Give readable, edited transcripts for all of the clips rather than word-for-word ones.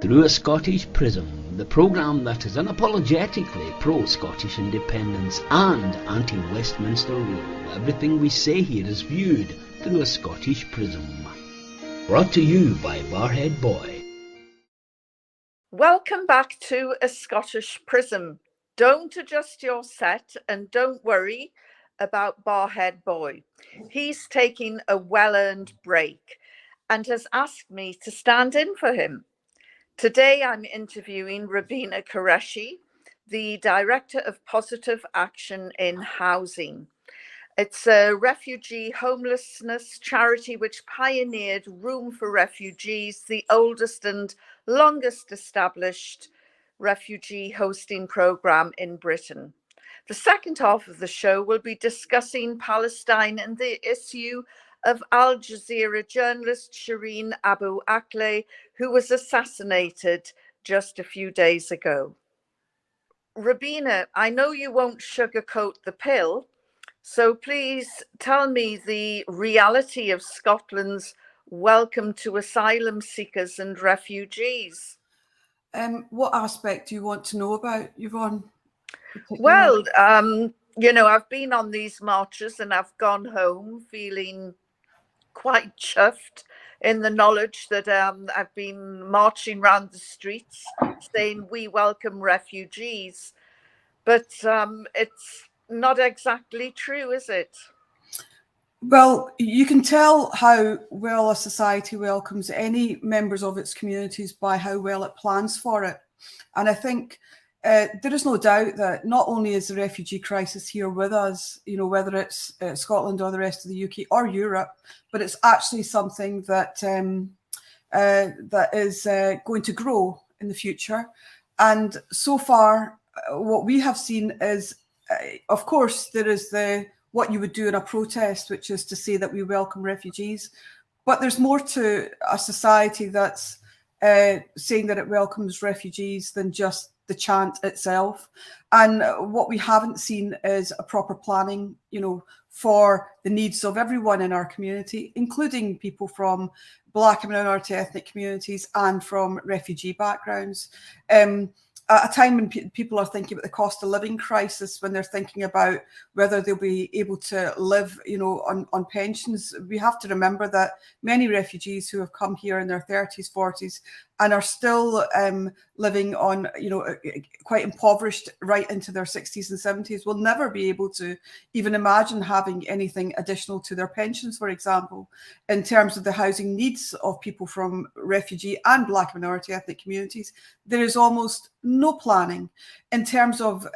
Through a Scottish Prism, the programme that is unapologetically pro-Scottish independence and anti-Westminster rule. Everything we say here is viewed through a Scottish prism. Brought to you by Barhead Boy. Welcome back to A Scottish Prism. Don't adjust your set and don't worry about Barhead Boy. He's taking a well-earned break and has asked me to stand in for him. Today I'm interviewing Robina Qureshi, the Director of Positive Action in Housing. It's a refugee homelessness charity which pioneered Room for Refugees, the oldest and longest established refugee hosting programme in Britain. The second half of the show will be discussing Palestine and the issue of Al Jazeera journalist Shireen Abu Akleh, who was assassinated just a few days ago. Robina, I know you won't sugarcoat the pill, so please tell me the reality of Scotland's welcome to asylum seekers and refugees. What aspect do you want to know about, Yvonne? Well, I've been on these marches and I've gone home feeling quite chuffed in the knowledge that I've been marching around the streets saying we welcome refugees. But it's not exactly true, is it? Well, you can tell how well a society welcomes any members of its communities by how well it plans for it. And I think there is no doubt that not only is the refugee crisis here with us, whether it's Scotland or the rest of the UK or Europe, but it's actually something that that is going to grow in the future. And so far, what we have seen is, of course, there is what you would do in a protest, which is to say that we welcome refugees. But there's more to a society that's saying that it welcomes refugees than just the chant itself. And what we haven't seen is a proper planning, for the needs of everyone in our community, including people from Black and minority ethnic communities and from refugee backgrounds. At a time when people are thinking about the cost of living crisis, when they're thinking about whether they'll be able to live, on pensions, we have to remember that many refugees who have come here in their 30s, 40s, and are still living on, quite impoverished right into their 60s and 70s will never be able to even imagine having anything additional to their pensions, for example. In terms of the housing needs of people from refugee and Black minority ethnic communities, there is almost no planning in terms of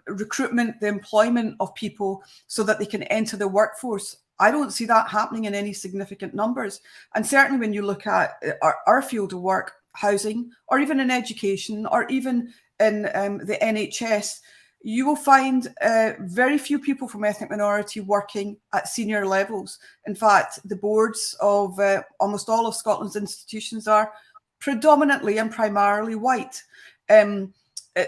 recruitment, the employment of people so that they can enter the workforce. I don't see that happening in any significant numbers. And certainly when you look at our field of work, housing, or even in education, or even in the NHS, you will find very few people from ethnic minority working at senior levels. In fact, the boards of almost all of Scotland's institutions are predominantly and primarily white.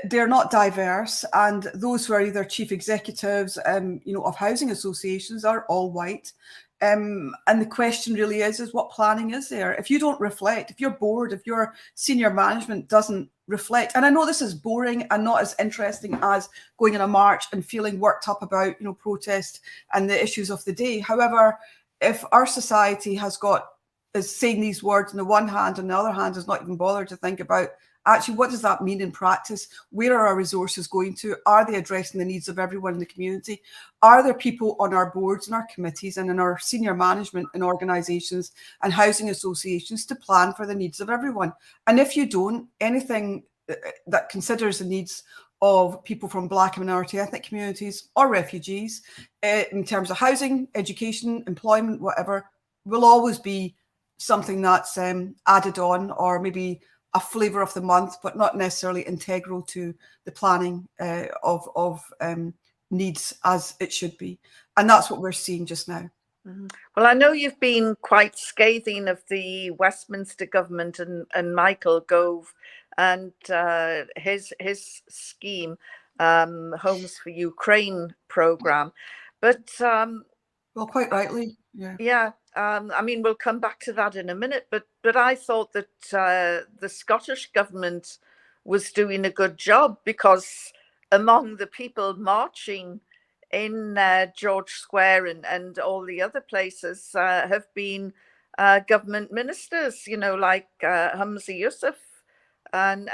They're not diverse, and those who are either chief executives, of housing associations are all white. And the question really is what planning is there? If you don't reflect, if your board, if your senior management doesn't reflect, and I know this is boring and not as interesting as going in a march and feeling worked up about, protest and the issues of the day. However, if our society is saying these words on the one hand, and the other hand is not even bothered to think about actually, what does that mean in practice? Where are our resources going to? Are they addressing the needs of everyone in the community? Are there people on our boards and our committees and in our senior management in organisations and housing associations to plan for the needs of everyone? And if you don't, anything that considers the needs of people from Black and minority ethnic communities or refugees in terms of housing, education, employment, whatever, will always be something that's added on, or maybe a flavour of the month, but not necessarily integral to the planning of needs as it should be. And that's what we're seeing just now. Mm-hmm. Well, I know you've been quite scathing of the Westminster government and Michael Gove and his scheme, Homes for Ukraine programme. But well, quite rightly, yeah. I mean, we'll come back to that in a minute, but I thought that the Scottish government was doing a good job, because among the people marching in George Square and all the other places have been government ministers, you know, like Humza Yousaf. And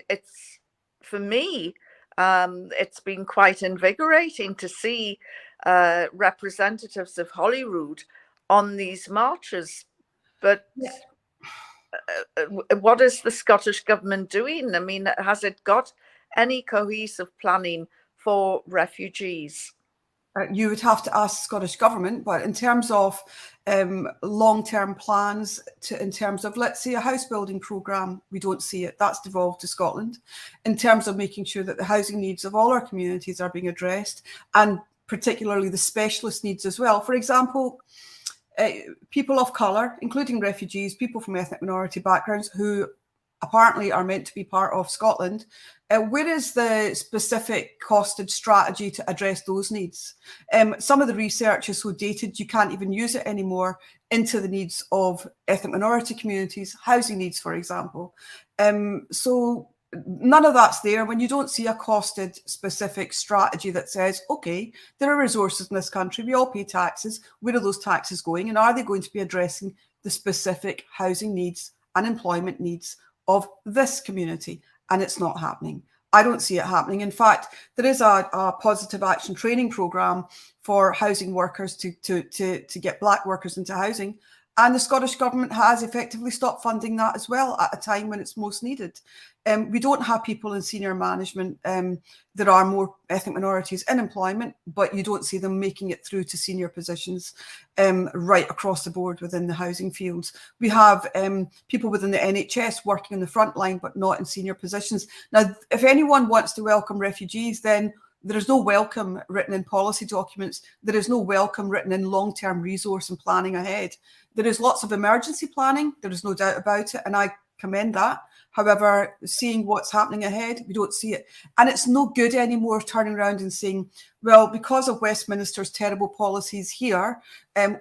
it's, for me, it's been quite invigorating to see representatives of Holyrood on these marches. But what is the Scottish government doing? I mean, has it got any cohesive planning for refugees? You would have to ask the Scottish Government, but in terms of long-term plans, in terms of, let's say, a house building programme, we don't see it. That's devolved to Scotland. In terms of making sure that the housing needs of all our communities are being addressed, and particularly the specialist needs as well. For example, people of colour, including refugees, people from ethnic minority backgrounds who apparently are meant to be part of Scotland. Where is the specific costed strategy to address those needs? Some of the research is so dated you can't even use it anymore into the needs of ethnic minority communities, housing needs, for example. So none of that's there when you don't see a costed specific strategy that says, okay, there are resources in this country, we all pay taxes, where are those taxes going, and are they going to be addressing the specific housing needs and employment needs of this community? And it's not happening. I don't see it happening. In fact, there is a positive action training programme for housing workers to get Black workers into housing. And the Scottish Government has effectively stopped funding that as well at a time when it's most needed. We don't have people in senior management. There are more ethnic minorities in employment, but you don't see them making it through to senior positions right across the board within the housing fields. We have people within the NHS working on the front line, but not in senior positions. Now, if anyone wants to welcome refugees, then there is no welcome written in policy documents. There is no welcome written in long-term resource and planning ahead. There is lots of emergency planning. There is no doubt about it, and I commend that. However, seeing what's happening ahead, we don't see it. And it's no good anymore turning around and saying, well, because of Westminster's terrible policies here,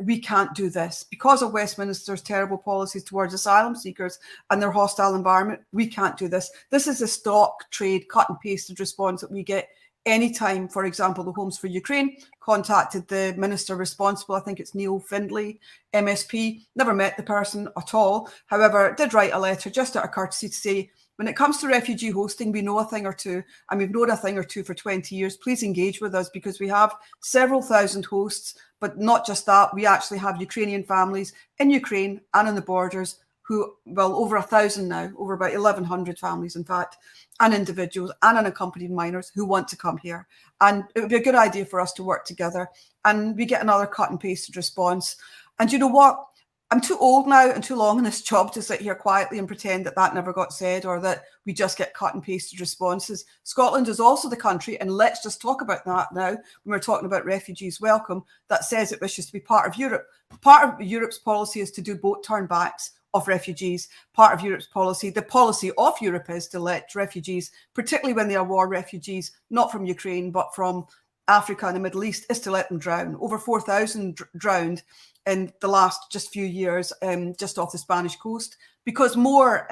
we can't do this. Because of Westminster's terrible policies towards asylum seekers and their hostile environment, we can't do this. This is a stock trade, cut and pasted response that we get anytime. For example, the Homes for Ukraine contacted the minister responsible, I think it's Neil Findlay, MSP, never met the person at all. However, did write a letter just out of courtesy to say, when it comes to refugee hosting, we know a thing or two, and we've known a thing or two for 20 years. Please engage with us, because we have several thousand hosts, but not just that, we actually have Ukrainian families in Ukraine and on the borders who, well, over 1,000 now, over about 1,100 families, in fact, and individuals and unaccompanied minors who want to come here. And it would be a good idea for us to work together, and we get another cut and pasted response. And you know what? I'm too old now and too long in this job to sit here quietly and pretend that that never got said, or that we just get cut and pasted responses. Scotland is also the country, and let's just talk about that now when we're talking about refugees welcome, that says it wishes to be part of Europe. Part of Europe's policy is to do boat turnbacks of refugees. Part of Europe's policy, the policy of Europe, is to let refugees, particularly when they are war refugees, not from Ukraine, but from Africa and the Middle East, is to let them drown. Over 4,000 drowned in the last just few years, just off the Spanish coast, because more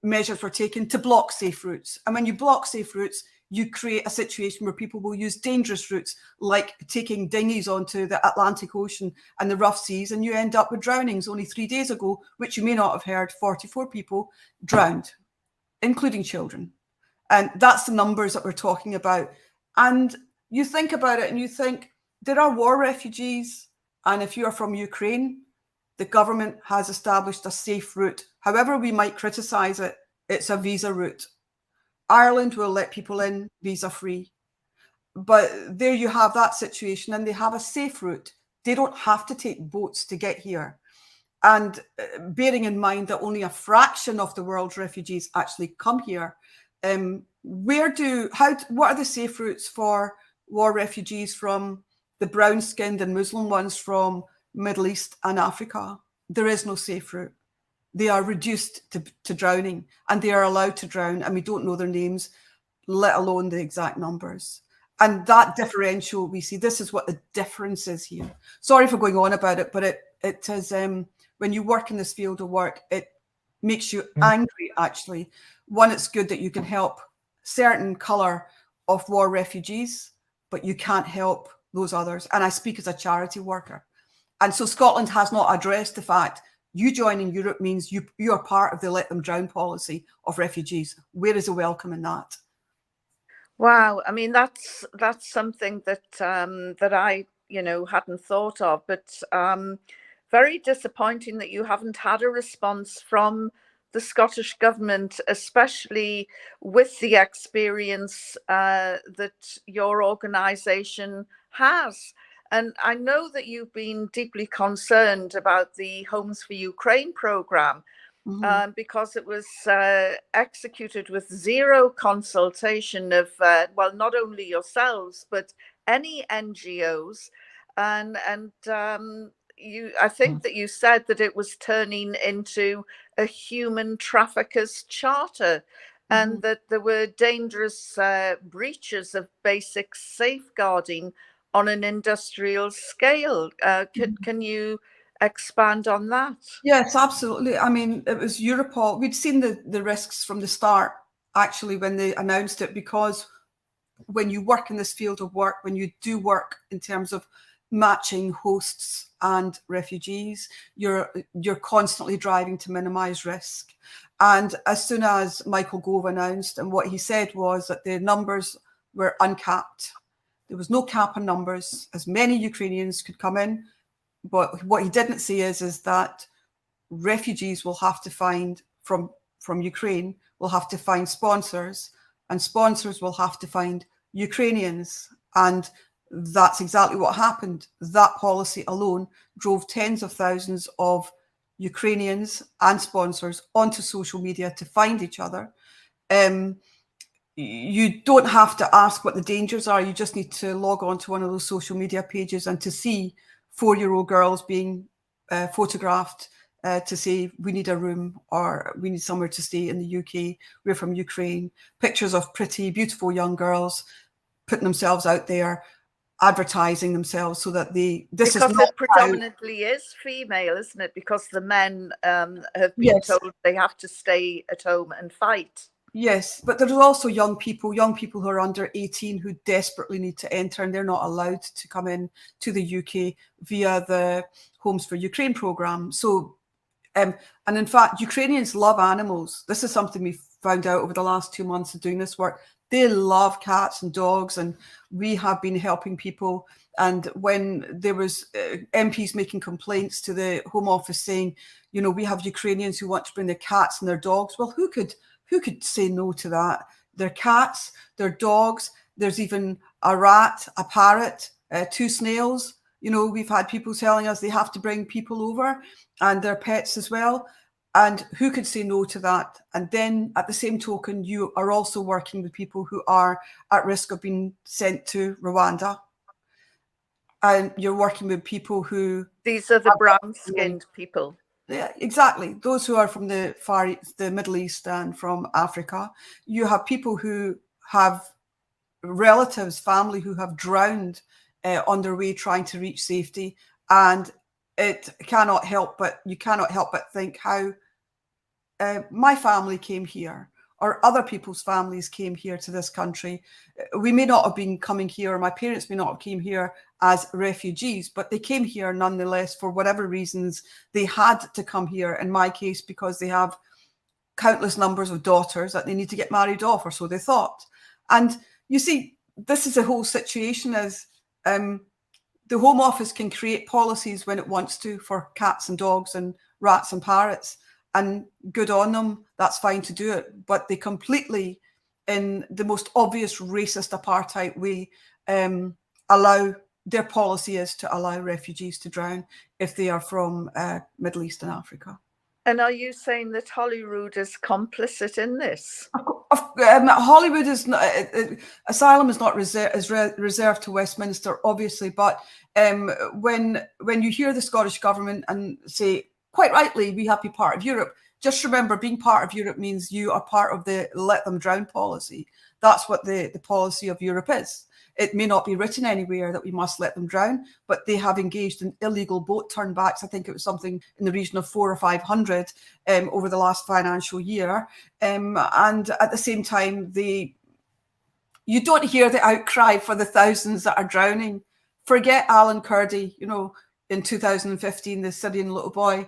measures were taken to block safe routes. And when you block safe routes, you create a situation where people will use dangerous routes, like taking dinghies onto the Atlantic Ocean and the rough seas, and you end up with drownings. Only 3 days ago, which you may not have heard, 44 people drowned, including children. And that's the numbers that we're talking about. And you think about it and you think, there are war refugees, and if you are from Ukraine, the government has established a safe route. However we might criticise it, it's a visa route. Ireland will let people in visa-free. But there you have that situation, and they have a safe route. They don't have to take boats to get here. And bearing in mind that only a fraction of the world's refugees actually come here, what are the safe routes for war refugees from the brown-skinned and Muslim ones from Middle East and Africa? There is no safe route. They are reduced to drowning, and they are allowed to drown, and we don't know their names, let alone the exact numbers. And that differential, we see, this is what the difference is here. Sorry for going on about it, but it is, when you work in this field of work, it makes you angry, actually. One, it's good that you can help certain colour of war refugees, but you can't help those others. And I speak as a charity worker. And so Scotland has not addressed the fact you joining Europe means you are part of the let them drown policy of refugees. Where is the welcome in that? Wow, I mean that's something that that I hadn't thought of, but very disappointing that you haven't had a response from the Scottish government, especially with the experience that your organisation has. And I know that you've been deeply concerned about the Homes for Ukraine programme, because it was executed with zero consultation of, well, not only yourselves, but any NGOs. And I think that you said that it was turning into a human traffickers charter, and that there were dangerous breaches of basic safeguarding on an industrial scale. Can you expand on that? Yes, absolutely. I mean, it was Europol. We'd seen the risks from the start, actually, when they announced it, because when you work in this field of work, when you do work in terms of matching hosts and refugees, you're constantly driving to minimise risk. And as soon as Michael Gove announced, and what he said was that the numbers were uncapped. There was no cap on numbers. As many Ukrainians could come in. But what he didn't say is that refugees will have to find, from Ukraine, will have to find sponsors, and sponsors will have to find Ukrainians. And that's exactly what happened. That policy alone drove tens of thousands of Ukrainians and sponsors onto social media to find each other. You don't have to ask what the dangers are. You just need to log on to one of those social media pages and to see 4-year-old girls being photographed to say, we need a room, or we need somewhere to stay in the UK. We're from Ukraine. Pictures of pretty, beautiful young girls putting themselves out there, advertising themselves, so that this because is not it predominantly is female, isn't it? Because the men have been told they have to stay at home and fight. Yes, but there's also young people who are under 18 who desperately need to enter, and they're not allowed to come in to the UK via the Homes for Ukraine programme. So, and in fact, Ukrainians love animals. This is something we found out over the last 2 months of doing this work. They love cats and dogs, and we have been helping people. And when there was MPs making complaints to the Home Office saying, we have Ukrainians who want to bring their cats and their dogs. Well, who could say no to that? Their cats, their dogs, there's even a rat, a parrot, 2 snails. We've had people telling us they have to bring people over and their pets as well. And who could say no to that? And then at the same token, you are also working with people who are at risk of being sent to Rwanda. And you're working with people who... These are the brown-skinned people. Yeah, exactly. Those who are from the Middle East and from Africa. You have people who have relatives, family who have drowned on their way trying to reach safety. And you cannot help but think how my family came here, or other people's families came here to this country. We may not have been coming here, or my parents may not have came here as refugees, but they came here nonetheless for whatever reasons they had to come here. In my case, because they have countless numbers of daughters that they need to get married off, or so they thought. And you see, this is the whole situation. As the Home Office can create policies when it wants to for cats and dogs and rats and parrots, and good on them, that's fine to do it. But they completely, in the most obvious racist apartheid way, their policy is to allow refugees to drown if they are from Middle East and Africa. And are you saying that Holyrood is complicit in this? Holyrood is not. Asylum is not reserved to Westminster, obviously. But when you hear the Scottish government and say, quite rightly, we have to be part of Europe, just remember, being part of Europe means you are part of the let them drown policy. That's what the policy of Europe is. It may not be written anywhere that we must let them drown, but they have engaged in illegal boat turnbacks. I think it was something in the region of 400 or 500 over the last financial year. And at the same time, you don't hear the outcry for the thousands that are drowning. Forget Alan Kurdi, in 2015, the Syrian little boy.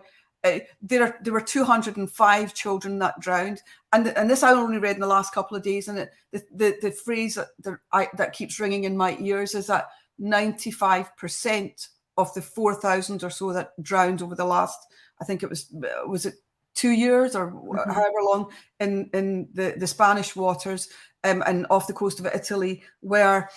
There were 205 children that drowned. And this I only read in the last couple of days. And the phrase that keeps ringing in my ears is that 95% of the 4,000 or so that drowned over the last, I think it was it 2 years or however long in the Spanish waters and off the coast of Italy, where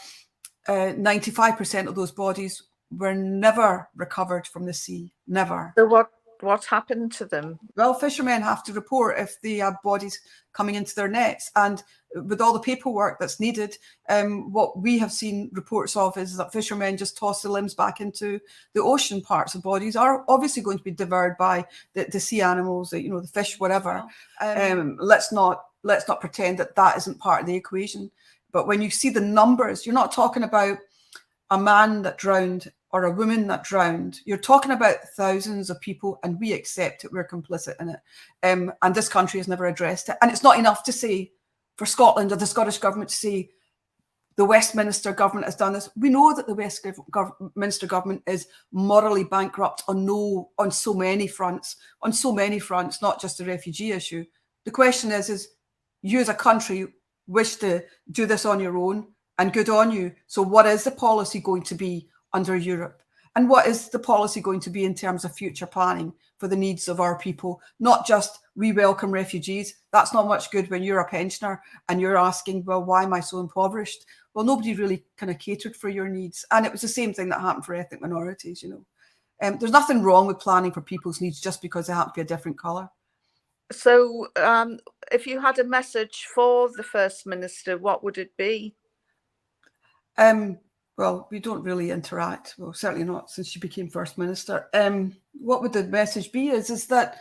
95% of those bodies were never recovered from the sea. Never. So what happened to them? Well, fishermen have to report if they have bodies coming into their nets. And with all the paperwork that's needed, what we have seen reports of is that fishermen just toss the limbs back into the ocean. Parts of bodies are obviously going to be devoured by the sea animals, the fish, whatever. Let's not pretend that isn't part of the equation. But when you see the numbers, you're not talking about a man that drowned or a woman that drowned. You're talking about thousands of people, and we accept it. We're complicit in it. And this country has never addressed it. And it's not enough to say for Scotland or the Scottish government to say the Westminster government has done this. We know that the Westminster government is morally bankrupt on so many fronts, not just the refugee issue. The question is you as a country wish to do this on your own, and good on you. So what is the policy going to be under Europe? And what is the policy going to be in terms of future planning for the needs of our people? Not just we welcome refugees. That's not much good when you're a pensioner and you're asking, well, why am I so impoverished? Well, nobody really kind of catered for your needs. And it was the same thing that happened for ethnic minorities, There's nothing wrong with planning for people's needs just because they happen to be a different colour. So if you had a message for the First Minister, what would it be? Well, we don't really interact. Well, certainly not since she became First Minister. What would the message be is that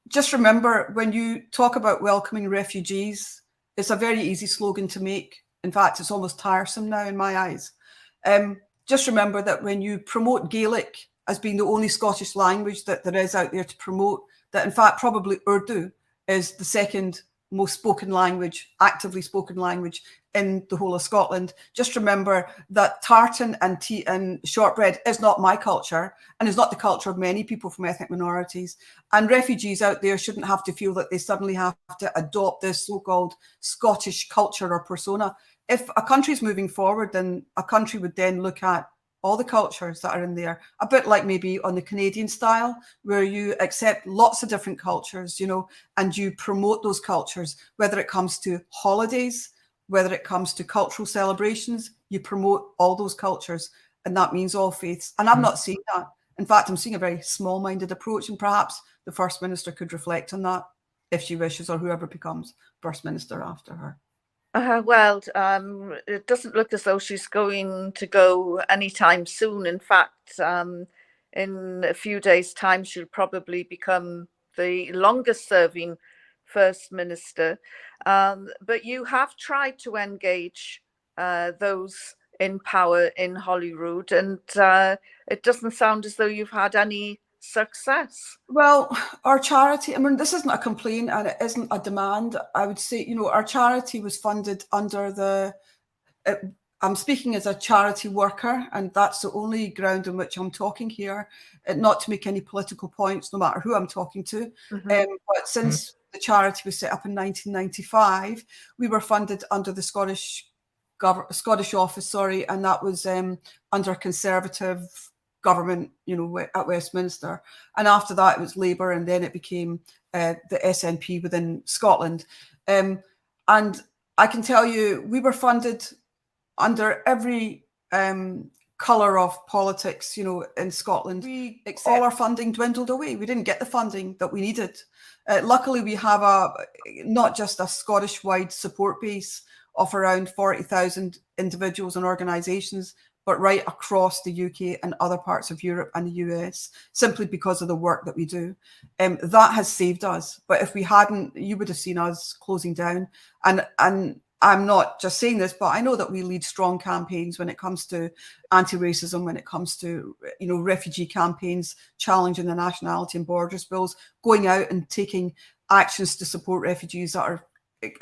just remember, when you talk about welcoming refugees, it's a very easy slogan to make. In fact, it's almost tiresome now in my eyes. Just remember that when you promote Gaelic as being the only Scottish language that there is out there to promote, that in fact probably Urdu is the second most spoken language, actively spoken language in the whole of Scotland. Just remember that tartan and tea and shortbread is not my culture and is not the culture of many people from ethnic minorities. And refugees out there shouldn't have to feel that they suddenly have to adopt this so-called Scottish culture or persona. If a country is moving forward, then a country would then look at all the cultures that are in there, a bit like maybe on the Canadian style, where you accept lots of different cultures, and you promote those cultures, whether it comes to holidays, whether it comes to cultural celebrations, you promote all those cultures, and that means all faiths. And I'm not seeing that. In fact, I'm seeing a very small-minded approach, and perhaps the First Minister could reflect on that if she wishes, or whoever becomes First Minister after her. It doesn't look as though she's going to go anytime soon. In fact, in a few days' time, she'll probably become the longest serving First Minister. But you have tried to engage those in power in Holyrood, and it doesn't sound as though you've had any success. Well, our charity, this isn't a complaint and it isn't a demand. I would say, our charity was funded under I'm speaking as a charity worker, and that's the only ground on which I'm talking here, not to make any political points, no matter who I'm talking to. But since the charity was set up in 1995, we were funded under the Scottish office, and that was under Conservative government, at Westminster. And after that, it was Labour, and then it became the SNP within Scotland. And I can tell you, we were funded under every colour of politics, in Scotland. All our funding dwindled away. We didn't get the funding that we needed. Luckily, we have not just a Scottish-wide support base of around 40,000 individuals and organisations, but right across the UK and other parts of Europe and the US, simply because of the work that we do. That has saved us. But if we hadn't, you would have seen us closing down. And I'm not just saying this, but I know that we lead strong campaigns when it comes to anti-racism, when it comes to, refugee campaigns, challenging the nationality and borders bills, going out and taking actions to support refugees that are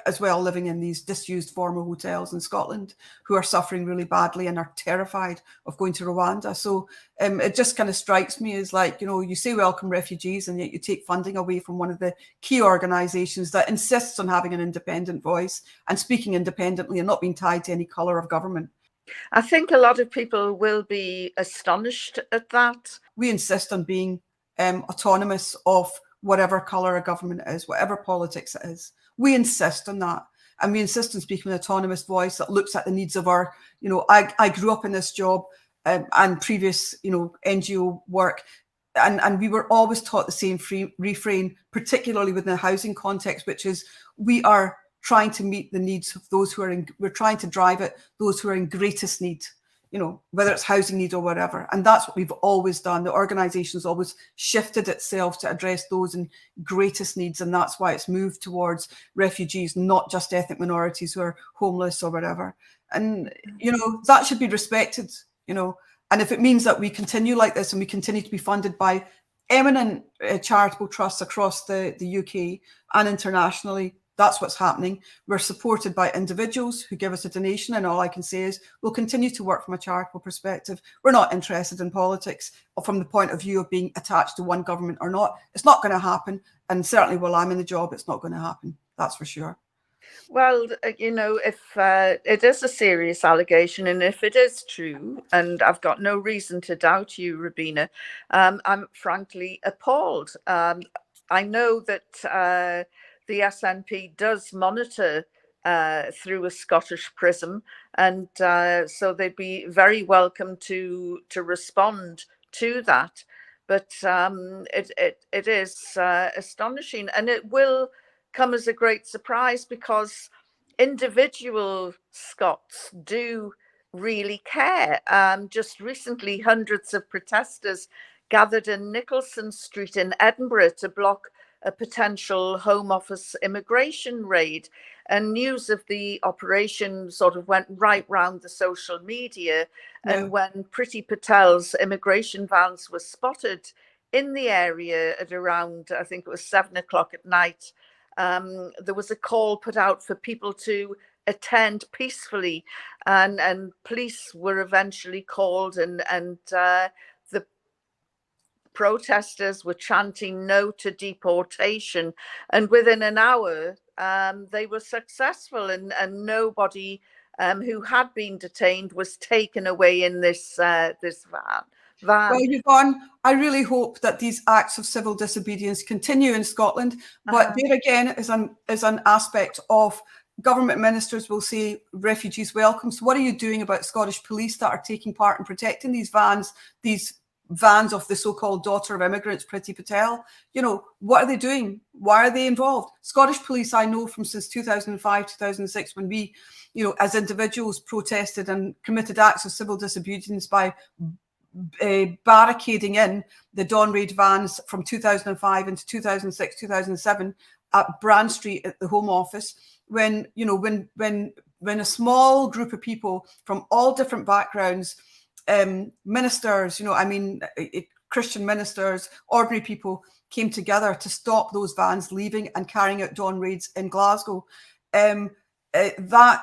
as well living in these disused former hotels in Scotland, who are suffering really badly and are terrified of going to Rwanda. So it just kind of strikes me as like, you say welcome refugees, and yet you take funding away from one of the key organisations that insists on having an independent voice and speaking independently and not being tied to any colour of government. I think a lot of people will be astonished at that. We insist on being autonomous of whatever colour a government is, whatever politics it is. We insist on that. And we insist on speaking with an autonomous voice that looks at the needs of our, I grew up in this job and previous, NGO work. And we were always taught the same refrain, particularly within the housing context, which is we are trying to meet the needs of those who are we're trying to drive it, those who are in greatest need. Whether it's housing need or whatever. And that's what we've always done. The organisation's always shifted itself to address those in greatest needs. And that's why it's moved towards refugees, not just ethnic minorities who are homeless or whatever. And, that should be respected, And if it means that we continue like this and we continue to be funded by eminent charitable trusts across the UK and internationally, that's what's happening. We're supported by individuals who give us a donation, and all I can say is we'll continue to work from a charitable perspective. We're not interested in politics or from the point of view of being attached to one government or not. It's not going to happen, and certainly while I'm in the job, it's not going to happen. That's for sure. Well, if it is a serious allegation, and if it is true, and I've got no reason to doubt you, Robina, I'm frankly appalled. I know that the SNP does monitor through a Scottish prism, and so they'd be very welcome to respond to that. But it is astonishing, and it will come as a great surprise because individual Scots do really care. Just recently, hundreds of protesters gathered in Nicholson Street in Edinburgh to block a potential Home Office immigration raid, and news of the operation sort of went right round the social media. Yeah. And when Priti Patel's immigration vans were spotted in the area at around, I think it was 7 o'clock at night, there was a call put out for people to attend peacefully, and police were eventually called, and the protesters were chanting "No to deportation," and within an hour they were successful, and nobody who had been detained was taken away in this van. Well, Yvonne, I really hope that these acts of civil disobedience continue in Scotland, but there again is an aspect of government ministers will say refugees welcome. So what are you doing about Scottish police that are taking part in protecting these vans of the so-called daughter of immigrants, Priti Patel? What are they doing? Why are they involved? Scottish police, I know from since 2005, 2006, when we, as individuals protested and committed acts of civil disobedience by barricading in the Dawn Raid vans from 2005 into 2006, 2007 at Brand Street at the Home Office, when a small group of people from all different backgrounds, ministers, Christian ministers, ordinary people came together to stop those vans leaving and carrying out dawn raids in Glasgow. That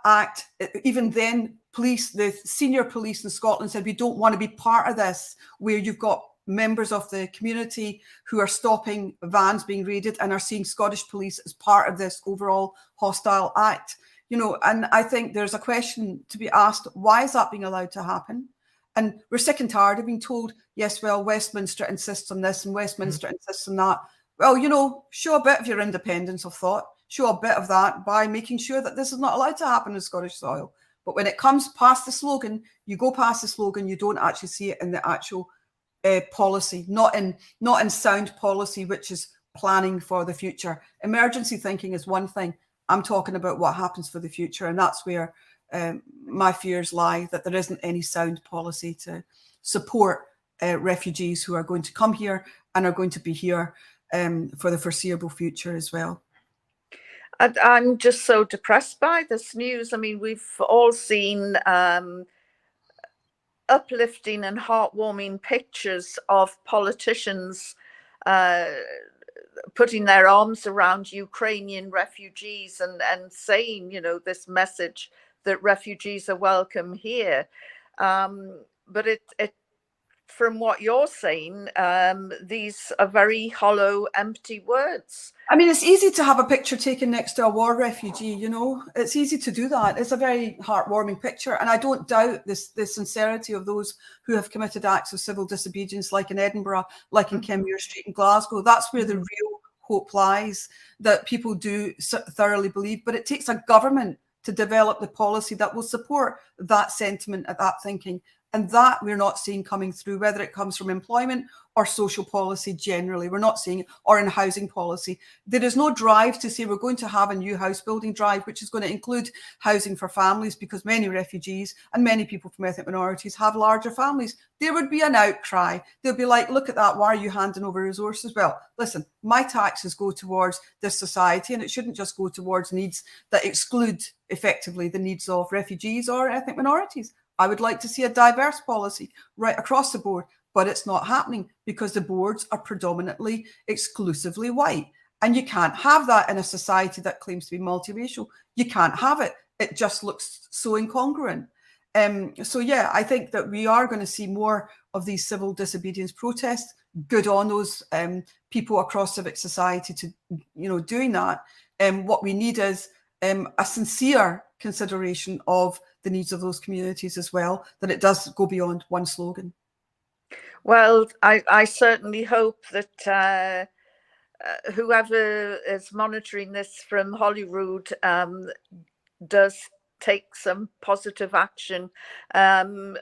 act, even then, the senior police in Scotland said, we don't want to be part of this, where you've got members of the community who are stopping vans being raided and are seeing Scottish police as part of this overall hostile act. And I think there's a question to be asked, why is that being allowed to happen? And we're sick and tired of being told, yes, well, Westminster insists on this and Westminster insists on that. Well, show a bit of your independence of thought, show a bit of that by making sure that this is not allowed to happen on Scottish soil. But when it comes past the slogan, you go past the slogan, you don't actually see it in the actual policy, not in sound policy, which is planning for the future. Emergency thinking is one thing. I'm talking about what happens for the future, and that's where my fears lie, that there isn't any sound policy to support refugees who are going to come here and are going to be here for the foreseeable future as well. I'm just so depressed by this news. I mean, we've all seen uplifting and heartwarming pictures of politicians putting their arms around Ukrainian refugees and saying, you know, this message that refugees are welcome here. But it from what you're saying, these are very hollow, empty words. I mean, it's easy to have a picture taken next to a war refugee, you know, it's easy to do that. It's a very heartwarming picture. And I don't doubt the sincerity of those who have committed acts of civil disobedience, like in Edinburgh, like in Kenmure Street in Glasgow. That's where the real hope lies, that people do thoroughly believe. But it takes a government to develop the policy that will support that sentiment and that thinking. And that we're not seeing coming through, whether it comes from employment or social policy generally. We're not seeing it, or in housing policy. There is no drive to say we're going to have a new house building drive, which is going to include housing for families, because many refugees and many people from ethnic minorities have larger families. There would be an outcry. They'll be like, look at that, why are you handing over resources? Well, listen, my taxes go towards this society, and it shouldn't just go towards needs that exclude effectively the needs of refugees or ethnic minorities. I would like to see a diverse policy right across the board, but it's not happening because the boards are predominantly exclusively white. And you can't have that in a society that claims to be multiracial. You can't have it. It just looks so incongruent. So, yeah, I think that we are going to see more of these civil disobedience protests. Good on those people across civic society to, you know, doing that. What we need is a sincere consideration of the needs of those communities as well, that it does go beyond one slogan. Well, I certainly hope that whoever is monitoring this from Holyrood does take some positive action and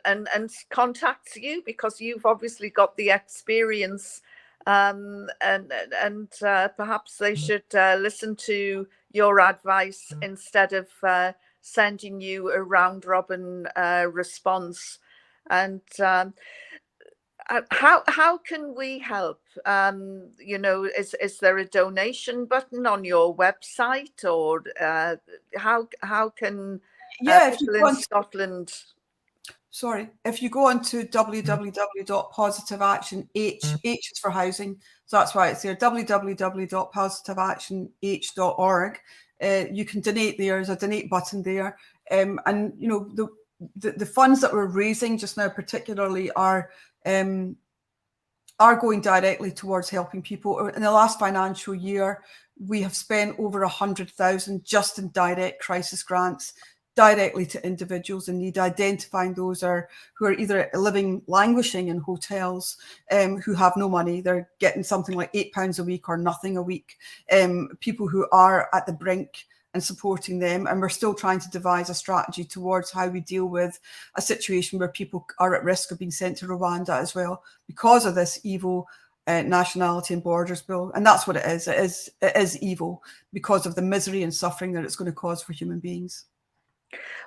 contacts you, because you've obviously got the experience, and perhaps they should listen to your advice instead of sending you a round robin response. And how can we help? You know, is there a donation button on your website, or how can people in Scotland? Sorry, if you go on to www.positiveaction, H is for housing, so that's why it's there, www.positiveactionh.org. You can donate there. There's a donate button there. And, you know, the funds that we're raising just now particularly are going directly towards helping people. In the last financial year, we have spent over 100,000 just in direct crisis grants directly to individuals in need, identifying those who are either languishing in hotels, who have no money. They're getting something like £8 a week or nothing a week. People who are at the brink, and supporting them. And we're still trying to devise a strategy towards how we deal with a situation where people are at risk of being sent to Rwanda as well, because of this evil Nationality and Borders Bill. And that's what it is. It is evil because of the misery and suffering that it's going to cause for human beings.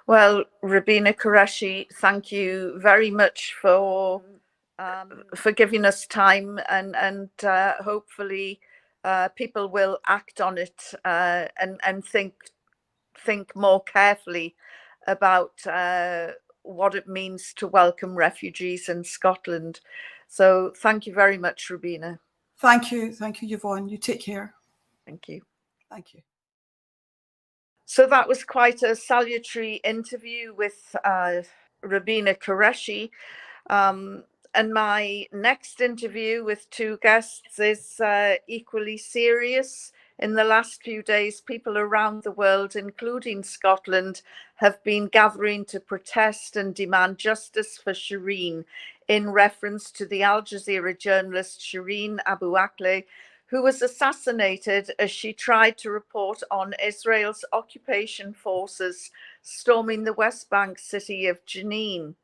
Well, Robina Qureshi, thank you very much for giving us time, and hopefully people will act on it and think more carefully about what it means to welcome refugees in Scotland. So thank you very much, Robina. Thank you, Yvonne. You take care. Thank you. Thank you. So that was quite a salutary interview with Robina Qureshi. And my next interview with two guests is equally serious. In the last few days, people around the world, including Scotland, have been gathering to protest and demand justice for Shireen, in reference to the Al Jazeera journalist Shireen Abu Akleh, who was assassinated as she tried to report on Israel's occupation forces storming the West Bank city of Jenin.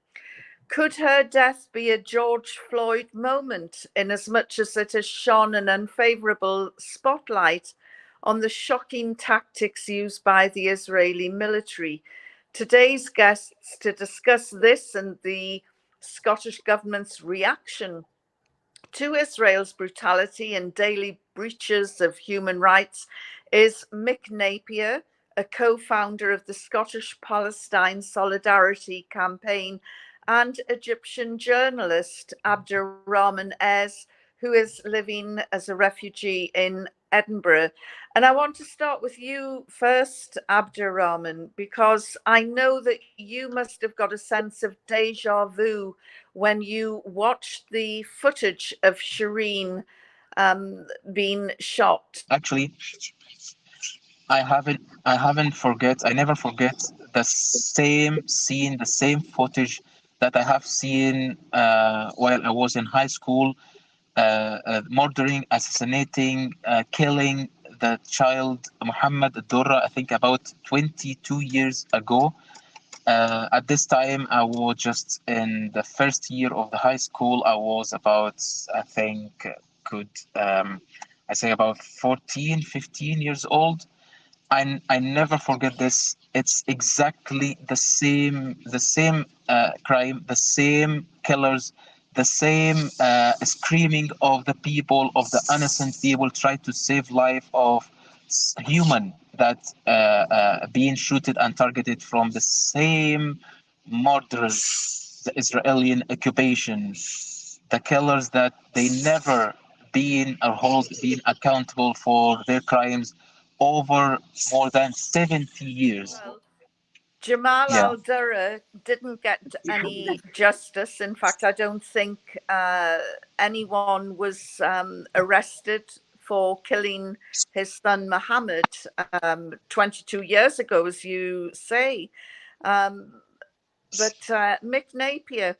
Could her death be a George Floyd moment, in as much as it has shone an unfavourable spotlight on the shocking tactics used by the Israeli military? Today's guests to discuss this and the Scottish Government's reaction to Israel's brutality and daily breaches of human rights is Mick Napier, a co-founder of the Scottish Palestine Solidarity Campaign, and Egyptian journalist Abdurahman, who is living as a refugee in Edinburgh. And I want to start with you first, Abdurahman, because I know that you must have got a sense of deja vu when you watched the footage of Shireen being shot. Actually, I never forget the same scene, the same footage that I have seen while I was in high school, murdering, assassinating, killing the child Muhammad Durra, I think about 22 years ago. At this time, I was just in the first year of the high school. I was about, I think, I say about 14, 15 years old. I never forget this. It's exactly the same crime, the same killers, the same screaming of the people, of the innocent people, try to save life of human that being shooted and targeted from the same murderers, the Israeli occupation, the killers that they never been or been accountable for their crimes over more than 70 years. Well, Jamal Yeah. al-Durra didn't get any justice. In fact, I don't think anyone was arrested for killing his son Mohammed 22 years ago, as you say. But Mick Napier,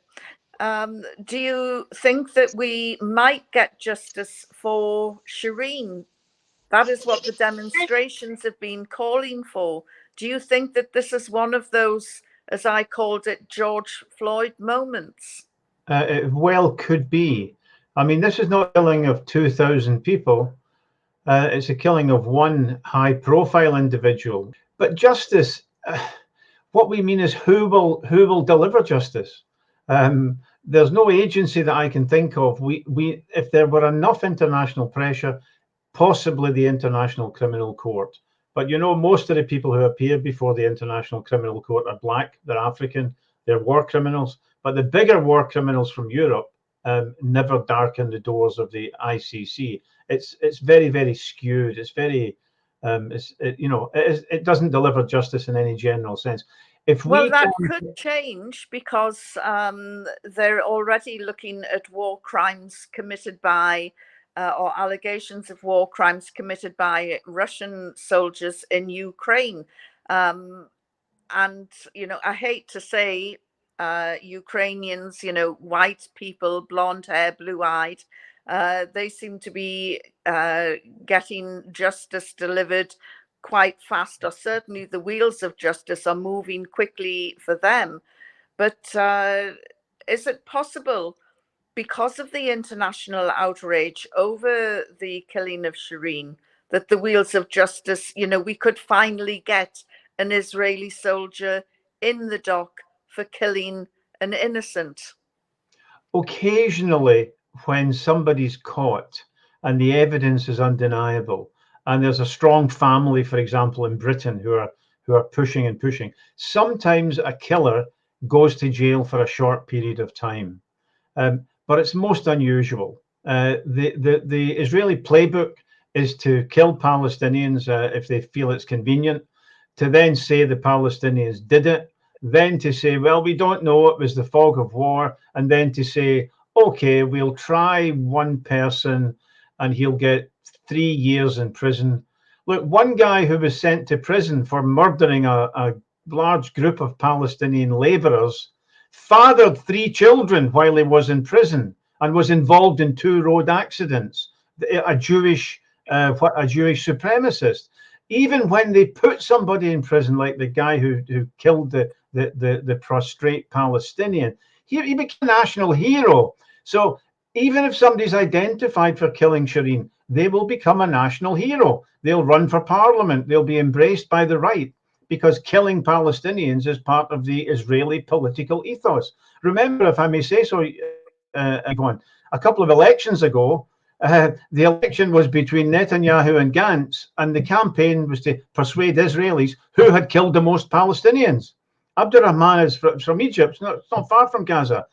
do you think that we might get justice for Shireen? That is what the demonstrations have been calling for. Do you think that this is one of those, as I called it, George Floyd moments? It well could be. I mean, this is not a killing of 2,000 people. It's a killing of one high-profile individual. But justice, what we mean is who will deliver justice. There's no agency that I can think of. If there were enough international pressure, possibly the International Criminal Court. But you know, most of the people who appear before the International Criminal Court are black, they're African, they're war criminals. But the bigger war criminals from Europe never darken the doors of the ICC. It's very, very skewed. It's very, it doesn't deliver justice in any general sense. Well, that could change because they're already looking at war crimes committed by or allegations of war crimes committed by Russian soldiers in Ukraine. And, you know, I hate to say Ukrainians, you know, white people, blonde hair, blue-eyed, they seem to be getting justice delivered quite fast, or certainly the wheels of justice are moving quickly for them. But is it possible, because of the international outrage over the killing of Shireen, that the wheels of justice, you know, we could finally get an Israeli soldier in the dock for killing an innocent? Occasionally, when somebody's caught and the evidence is undeniable, and there's a strong family, for example, in Britain who are pushing and pushing, sometimes a killer goes to jail for a short period of time. But it's most unusual. The Israeli playbook is to kill Palestinians if they feel it's convenient, to then say the Palestinians did it, then to say, well, we don't know, it was the fog of war, and then to say, okay, we'll try one person and he'll get 3 years in prison. Look, one guy who was sent to prison for murdering a large group of Palestinian laborers fathered 3 children while he was in prison and was involved in 2 road accidents, a Jewish supremacist. Even when they put somebody in prison, like the guy who killed the prostrate Palestinian, he became a national hero. So even if somebody's identified for killing Shireen, they will become a national hero. They'll run for parliament. They'll be embraced by the right, because killing Palestinians is part of the Israeli political ethos. Remember, if I may say so, Yvonne, a couple of elections ago, the election was between Netanyahu and Gantz, and the campaign was to persuade Israelis who had killed the most Palestinians. Abdurahman is from Egypt, it's not far from Gaza.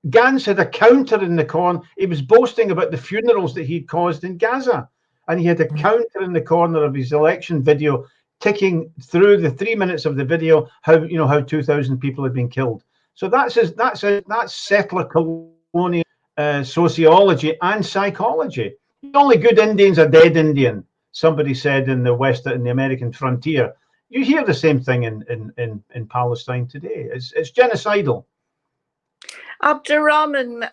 Gantz had a counter in the corner. He was boasting about the funerals that he'd caused in Gaza. And he had a counter in the corner of his election video, ticking through the 3 minutes of the video how 2,000 people had been killed. So that's settler colonial sociology and psychology. The only good Indian's a dead Indian, somebody said in the American frontier. You hear the same thing in Palestine today. It's genocidal. Abdurahman,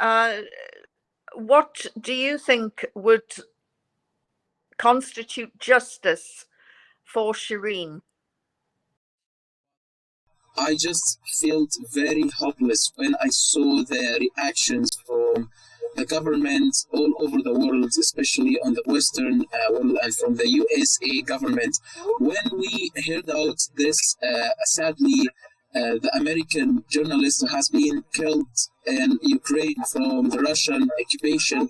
what do you think would constitute justice for Shireen? I just felt very hopeless when I saw the reactions from the government all over the world, especially on the Western world and from the USA government. When we heard out this, sadly, the American journalist has been killed in Ukraine from the Russian occupation,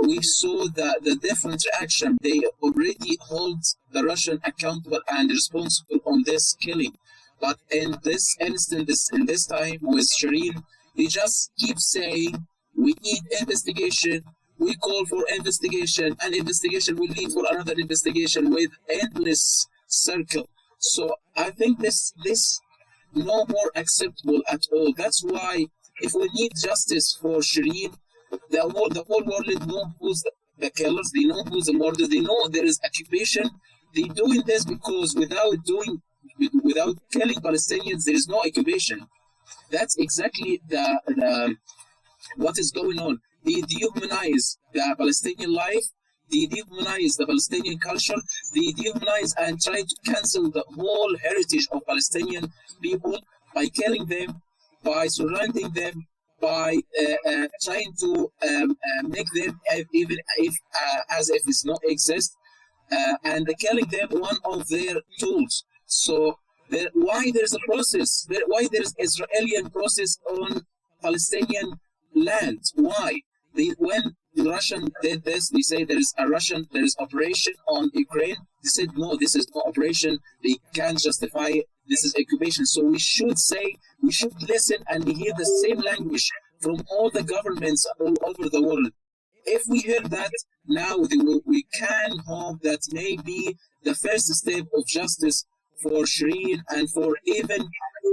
we saw that the different reaction. They already hold the Russian accountable and responsible on this killing. But in this instance, in this time with Shireen, they just keep saying, we need investigation, we call for investigation, and investigation will lead for another investigation with endless circle. So I think this no more acceptable at all. That's why if we need justice for Shireen, the whole world knows who's the killers, they know who's the murderers, they know there is occupation. They're doing this because without killing Palestinians, there is no occupation. That's exactly the what is going on. They dehumanize the Palestinian life, they dehumanize the Palestinian culture, they dehumanize and try to cancel the whole heritage of Palestinian people by killing them, by surrounding them, by trying to make them even if as if it's not exist, and killing them one of their tools. So why there's a process? Why there's Israeli process on Palestinian land? Why? When the Russian did this, they say there is operation on Ukraine. They said no, this is no operation. They can't justify it. This is occupation. So we should listen and hear the same language from all the governments all over the world. If we hear that now, we can hope that maybe the first step of justice for Shireen, and for even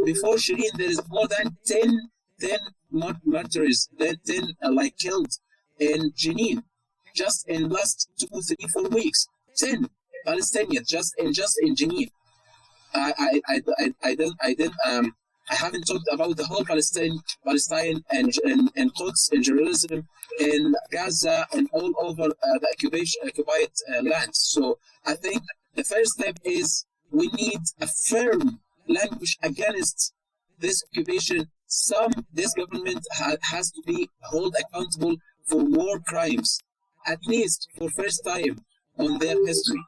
before Shireen, there is more than 10 martyrs, 10 killed in Jenin, just in last 2, 3, 4 weeks. 10 Palestinians just in Jenin. I haven't talked about the whole Palestine and Quds, in Jerusalem, in Gaza, and all over the occupied lands. So I think the first step is we need a firm language against this occupation. This government has to be held accountable for war crimes, at least for first time on their history.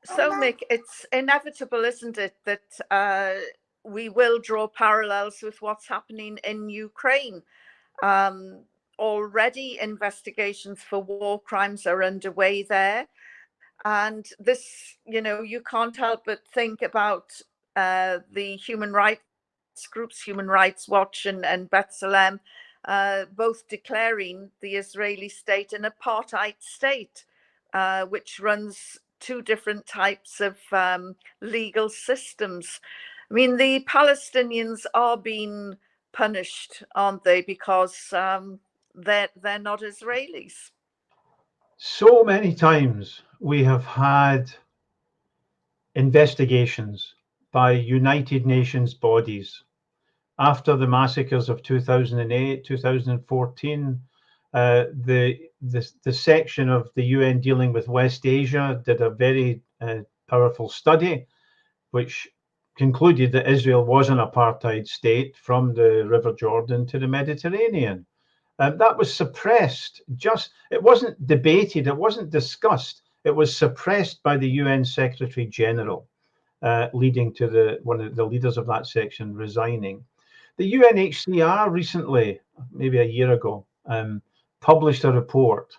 So, Mick, it's inevitable, isn't it, that we will draw parallels with what's happening in Ukraine. Already investigations for war crimes are underway there. And this, you can't help but think about the human rights groups, Human Rights Watch and B'Tselem, both declaring the Israeli state an apartheid state, which runs two different types of legal systems. I mean, the Palestinians are being punished, aren't they? Because they're not Israelis. So many times we have had investigations by United Nations bodies after the massacres of 2008, 2014. The section of the UN dealing with West Asia did a very powerful study, which concluded that Israel was an apartheid state from the River Jordan to the Mediterranean. That was suppressed. It wasn't debated, it wasn't discussed. It was suppressed by the UN Secretary General, leading to one of the leaders of that section resigning. The UNHCR recently, maybe a year ago, published a report.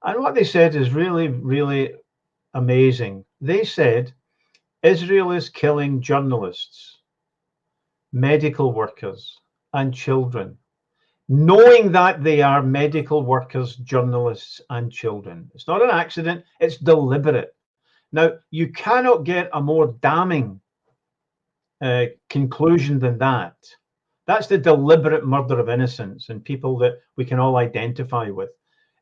And what they said is really, really amazing. They said Israel is killing journalists, medical workers, and children, knowing that they are medical workers, journalists, and children. It's not an accident, it's deliberate. Now, you cannot get a more damning conclusion than that. That's the deliberate murder of innocents and people that we can all identify with.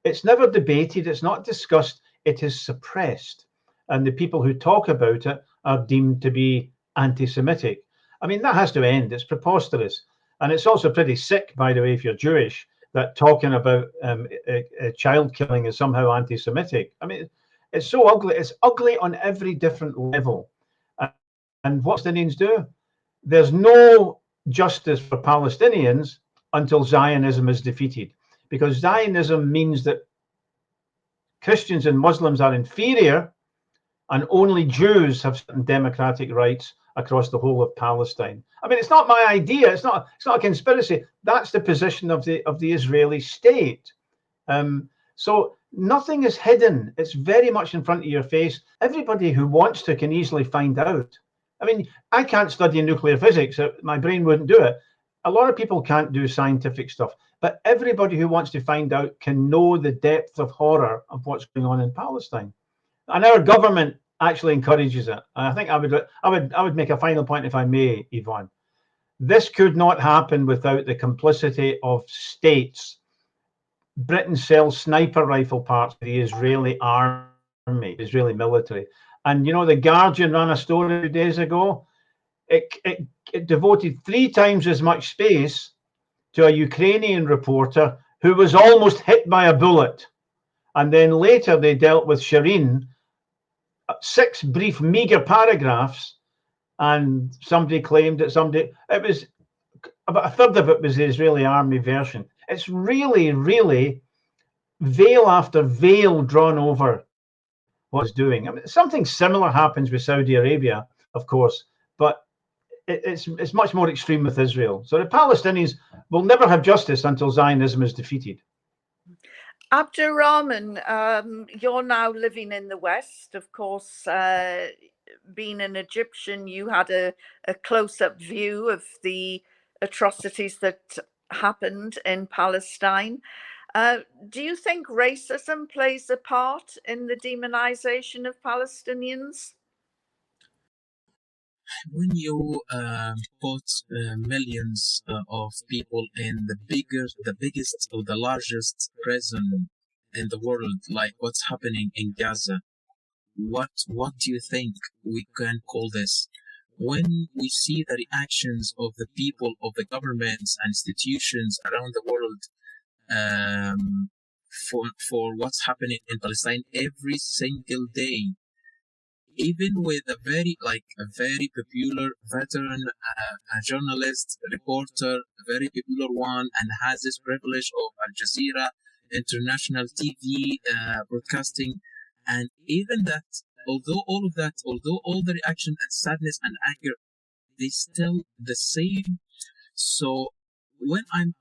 It's never debated, it's not discussed, it is suppressed. And the people who talk about it are deemed to be anti-Semitic. I mean, that has to end. It's preposterous. And it's also pretty sick, by the way, if you're Jewish, that talking about child killing is somehow anti-Semitic. I mean, it's so ugly. It's ugly on every different level. And what Palestinians do? There's no justice for Palestinians until Zionism is defeated. Because Zionism means that Christians and Muslims are inferior and only Jews have certain democratic rights across the whole of Palestine. I mean, it's not my idea. It's not a conspiracy. That's the position of the Israeli state. So nothing is hidden. It's very much in front of your face. Everybody who wants to can easily find out. I mean, I can't study nuclear physics. My brain wouldn't do it. A lot of people can't do scientific stuff, but everybody who wants to find out can know the depth of horror of what's going on in Palestine. And our government actually encourages it. And I think I would make a final point, if I may, Yvonne. This could not happen without the complicity of states. Britain sells sniper rifle parts to the Israeli army, Israeli military. And you know, the Guardian ran a story 2 days ago. It devoted 3 times as much space to a Ukrainian reporter who was almost hit by a bullet. And then later they dealt with Shireen, 6 brief, meager paragraphs, and somebody claimed that it was about a third of it was the Israeli army version. It's really, really veil after veil drawn over what it's doing. I mean, something similar happens with Saudi Arabia, of course, but it's much more extreme with Israel. So the Palestinians will never have justice until Zionism is defeated. Abdurahman, you're now living in the West. Of course, being an Egyptian, you had a close-up view of the atrocities that happened in Palestine. Do you think racism plays a part in the demonization of Palestinians? When you put millions of people in the biggest or the largest prison in the world, like what's happening in Gaza, what do you think we can call this? When we see the reactions of the people, of the governments and institutions around the world for what's happening in Palestine every single day, even with a very popular veteran, a journalist, reporter, a very popular one, and has this privilege of Al Jazeera, international TV broadcasting, and even that, although all the reaction and sadness and anger, they still the same. So when I'm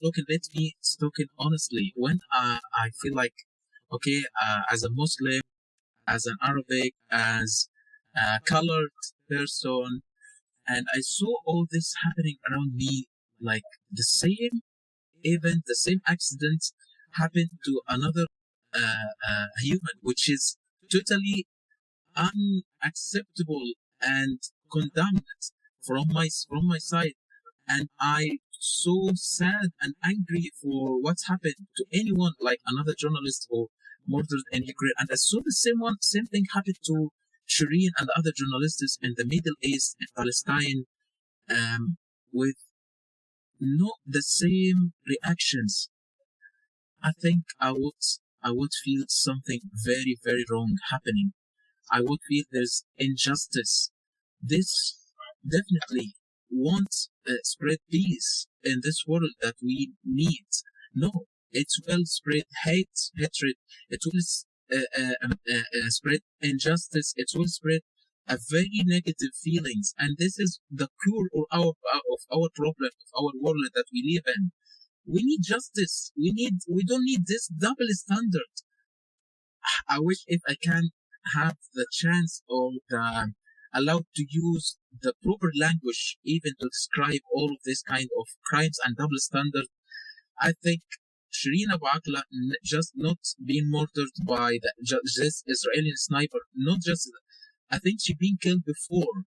looking, let me talking honestly, when I feel like, okay, as a Muslim, as an Arabic, as a colored person, and I saw all this happening around me, like the same event, the same accident happened to another human, which is totally unacceptable and condemned from my side. And I so sad and angry for what's happened to anyone, like another journalist or murdered in Ukraine. And I saw the same thing happened to Shireen and the other journalists in the Middle East and Palestine, with not the same reactions. I think I would feel something very, very wrong happening. I would feel there's injustice. This definitely won't spread peace in this world that we need. No, it will spread hatred. It will spread injustice. It will spread a very negative feelings. And this is the core of our problem, of our world that we live in. We need justice. We don't need this double standard. I wish if I can have the chance or the allowed to use the proper language even to describe all of this kind of crimes and double standard. I think Shireen Abu Akleh just not being murdered by this Israeli sniper, not just, I think she been killed before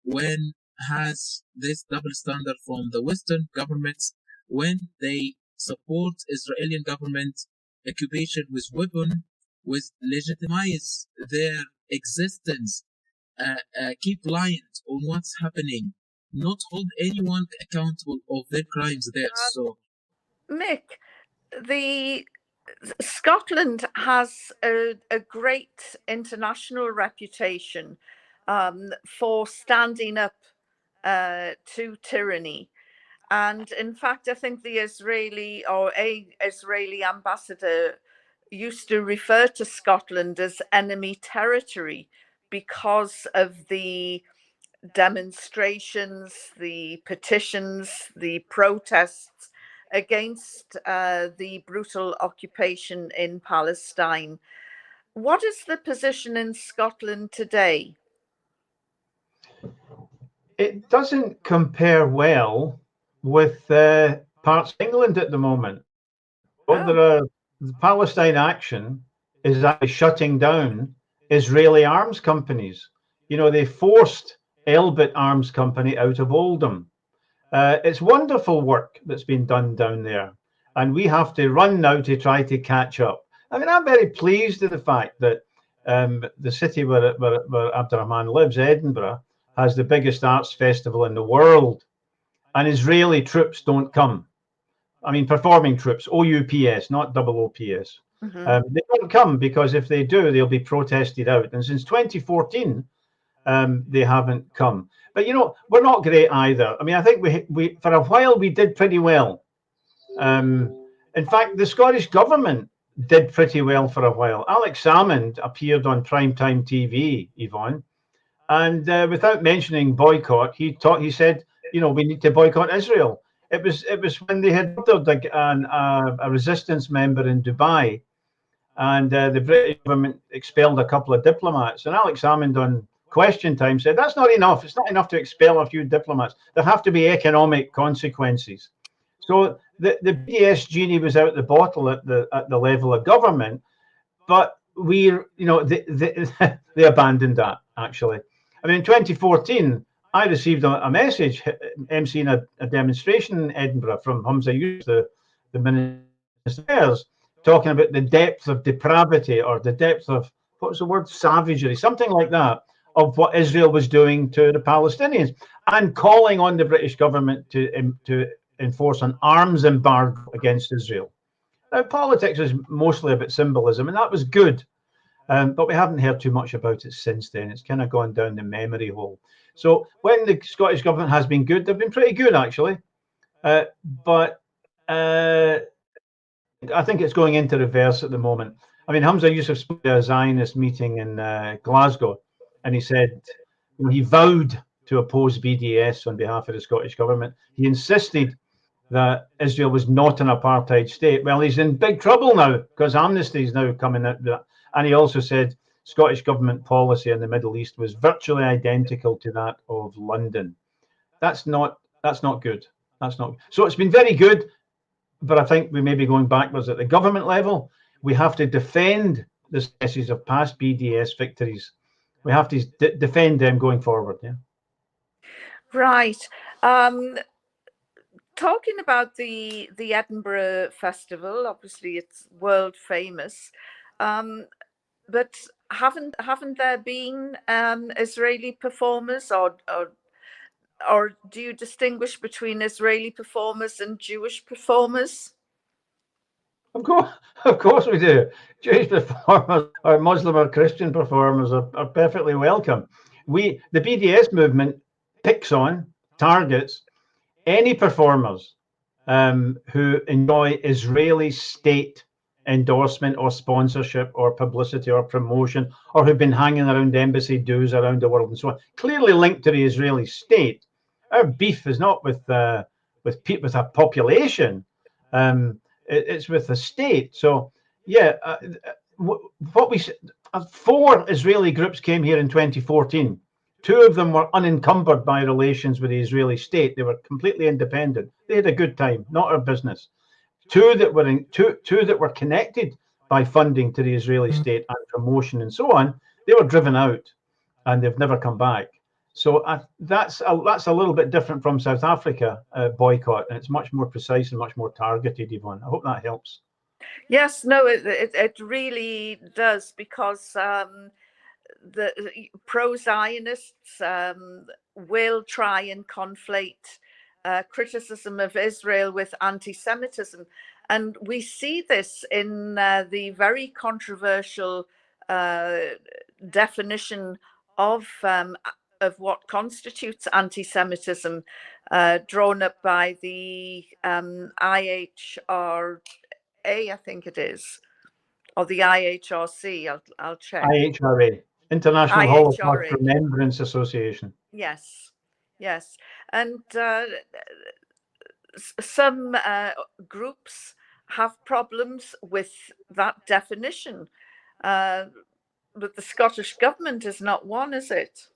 when has this double standard from the Western governments when they support Israeli government occupation with weapon, with legitimize their existence, keep lying on what's happening, not hold anyone accountable of their crimes there. So, Mick, Scotland has a great international reputation for standing up to tyranny. And in fact, I think the Israeli ambassador used to refer to Scotland as enemy territory because of the demonstrations, the petitions, the protests against the brutal occupation in Palestine. What is the position in Scotland today? It doesn't compare well with parts of England at the moment. The Palestine action is actually shutting down Israeli arms companies. You know, they forced Elbit Arms Company out of Oldham. It's wonderful work that's been done down there. And we have to run now to try to catch up. I mean, I'm very pleased with the fact that the city where Abdurahman lives, Edinburgh, has the biggest arts festival in the world. And Israeli troops don't come. I mean, performing troops, OUPS, not OOPS. Mm-hmm. They don't come because if they do, they'll be protested out. And since 2014, they haven't come. But, you know, we're not great either. I mean, I think we for a while, we did pretty well. In fact, the Scottish government did pretty well for a while. Alex Salmond appeared on primetime TV, Yvonne, and without mentioning boycott, he said, you know, we need to boycott Israel. It was when they had murdered a resistance member in Dubai, and the British government expelled a couple of diplomats. And Alex Salmond on Question Time said, that's not enough. It's not enough to expel a few diplomats. There have to be economic consequences. So the BDS genie was out the bottle at the level of government, but they abandoned that, actually. I mean, in 2014, I received a message emceeing a demonstration in Edinburgh from Humza Yousaf, the Minister of Affairs, talking about the depth of depravity, or the depth of, what was the word, savagery, something like that, of what Israel was doing to the Palestinians, and calling on the British government to enforce an arms embargo against Israel. Now, politics is mostly about symbolism, and that was good. But we haven't heard too much about it since then. It's kind of gone down the memory hole. So when the Scottish government has been good, they've been pretty good, actually. But I think it's going into reverse at the moment. I mean, Humza Yousaf spoke at a Zionist meeting in Glasgow, and he said, he vowed to oppose BDS on behalf of the Scottish government. He insisted that Israel was not an apartheid state. Well, he's in big trouble now because Amnesty is now coming out. And he also said Scottish government policy in the Middle East was virtually identical to that of London. That's not good. That's not. So it's been very good, but I think we may be going backwards at the government level. We have to defend the successes of past BDS victories. We have to defend them going forward. Yeah. Right. Talking about the Edinburgh Festival, obviously it's world famous. But haven't there been Israeli performers, or do you distinguish between Israeli performers and Jewish performers? Of course we do. Jewish performers or Muslim or Christian performers are perfectly welcome. The BDS movement targets any performers who enjoy Israeli state endorsement or sponsorship or publicity or promotion, or who've been hanging around embassy dues around the world and so on, clearly linked to the Israeli state. Our beef is not with a population. It's with the state. So yeah, what we 4 Israeli groups came here in 2014. 2 of them were unencumbered by relations with the Israeli state. They were completely independent. They had a good time, not our business. 2 that were two that were connected by funding to the Israeli state and promotion and so on. They were driven out, and they've never come back. So that's a little bit different from South Africa boycott, and it's much more precise and much more targeted, Yvonne. I hope that helps. Yes, no, it really does, because the pro-Zionists will try and conflate criticism of Israel with anti-Semitism. And we see this in the very controversial definition of what constitutes anti-Semitism, drawn up by the IHRA, I think it is, or the IHRC. I'll check. IHRA, International Holocaust Remembrance Association. Yes, yes, and some groups have problems with that definition, but the Scottish government is not one, is it?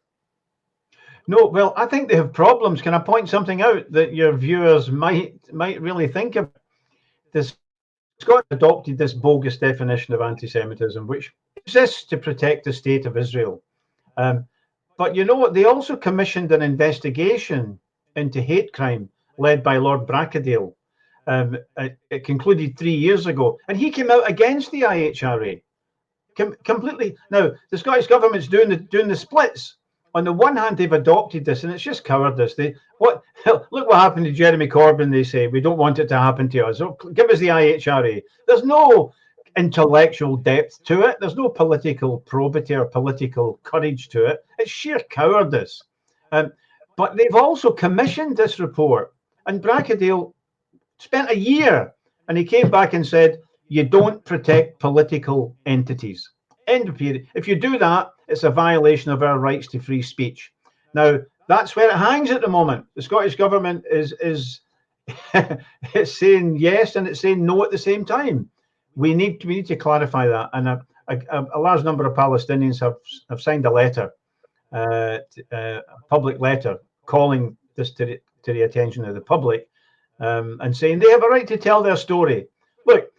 No, well, I think they have problems. Can I point something out that your viewers might really think of? This Scotland adopted this bogus definition of anti-Semitism, which exists to protect the state of Israel. But you know what? They also commissioned an investigation into hate crime led by Lord Brackadale. It concluded 3 years ago, and he came out against the IHRA completely. Now the Scottish government's doing the splits. On the one hand, they've adopted this, and it's just cowardice. Look what happened to Jeremy Corbyn. They say we don't want it to happen to us. Oh, give us the IHRA. There's no intellectual depth to it. There's no political probity or political courage to it. It's sheer cowardice. But they've also commissioned this report, and Brackadale spent a year, and he came back and said, you don't protect political entities. End of period. If you do that, it's a violation of our rights to free speech. Now, that's where it hangs at the moment. The Scottish government is it's saying yes and it's saying no at the same time. We need to clarify that. And a large number of Palestinians have signed a letter, a public letter, calling this to the attention of the public, and saying they have a right to tell their story. Look,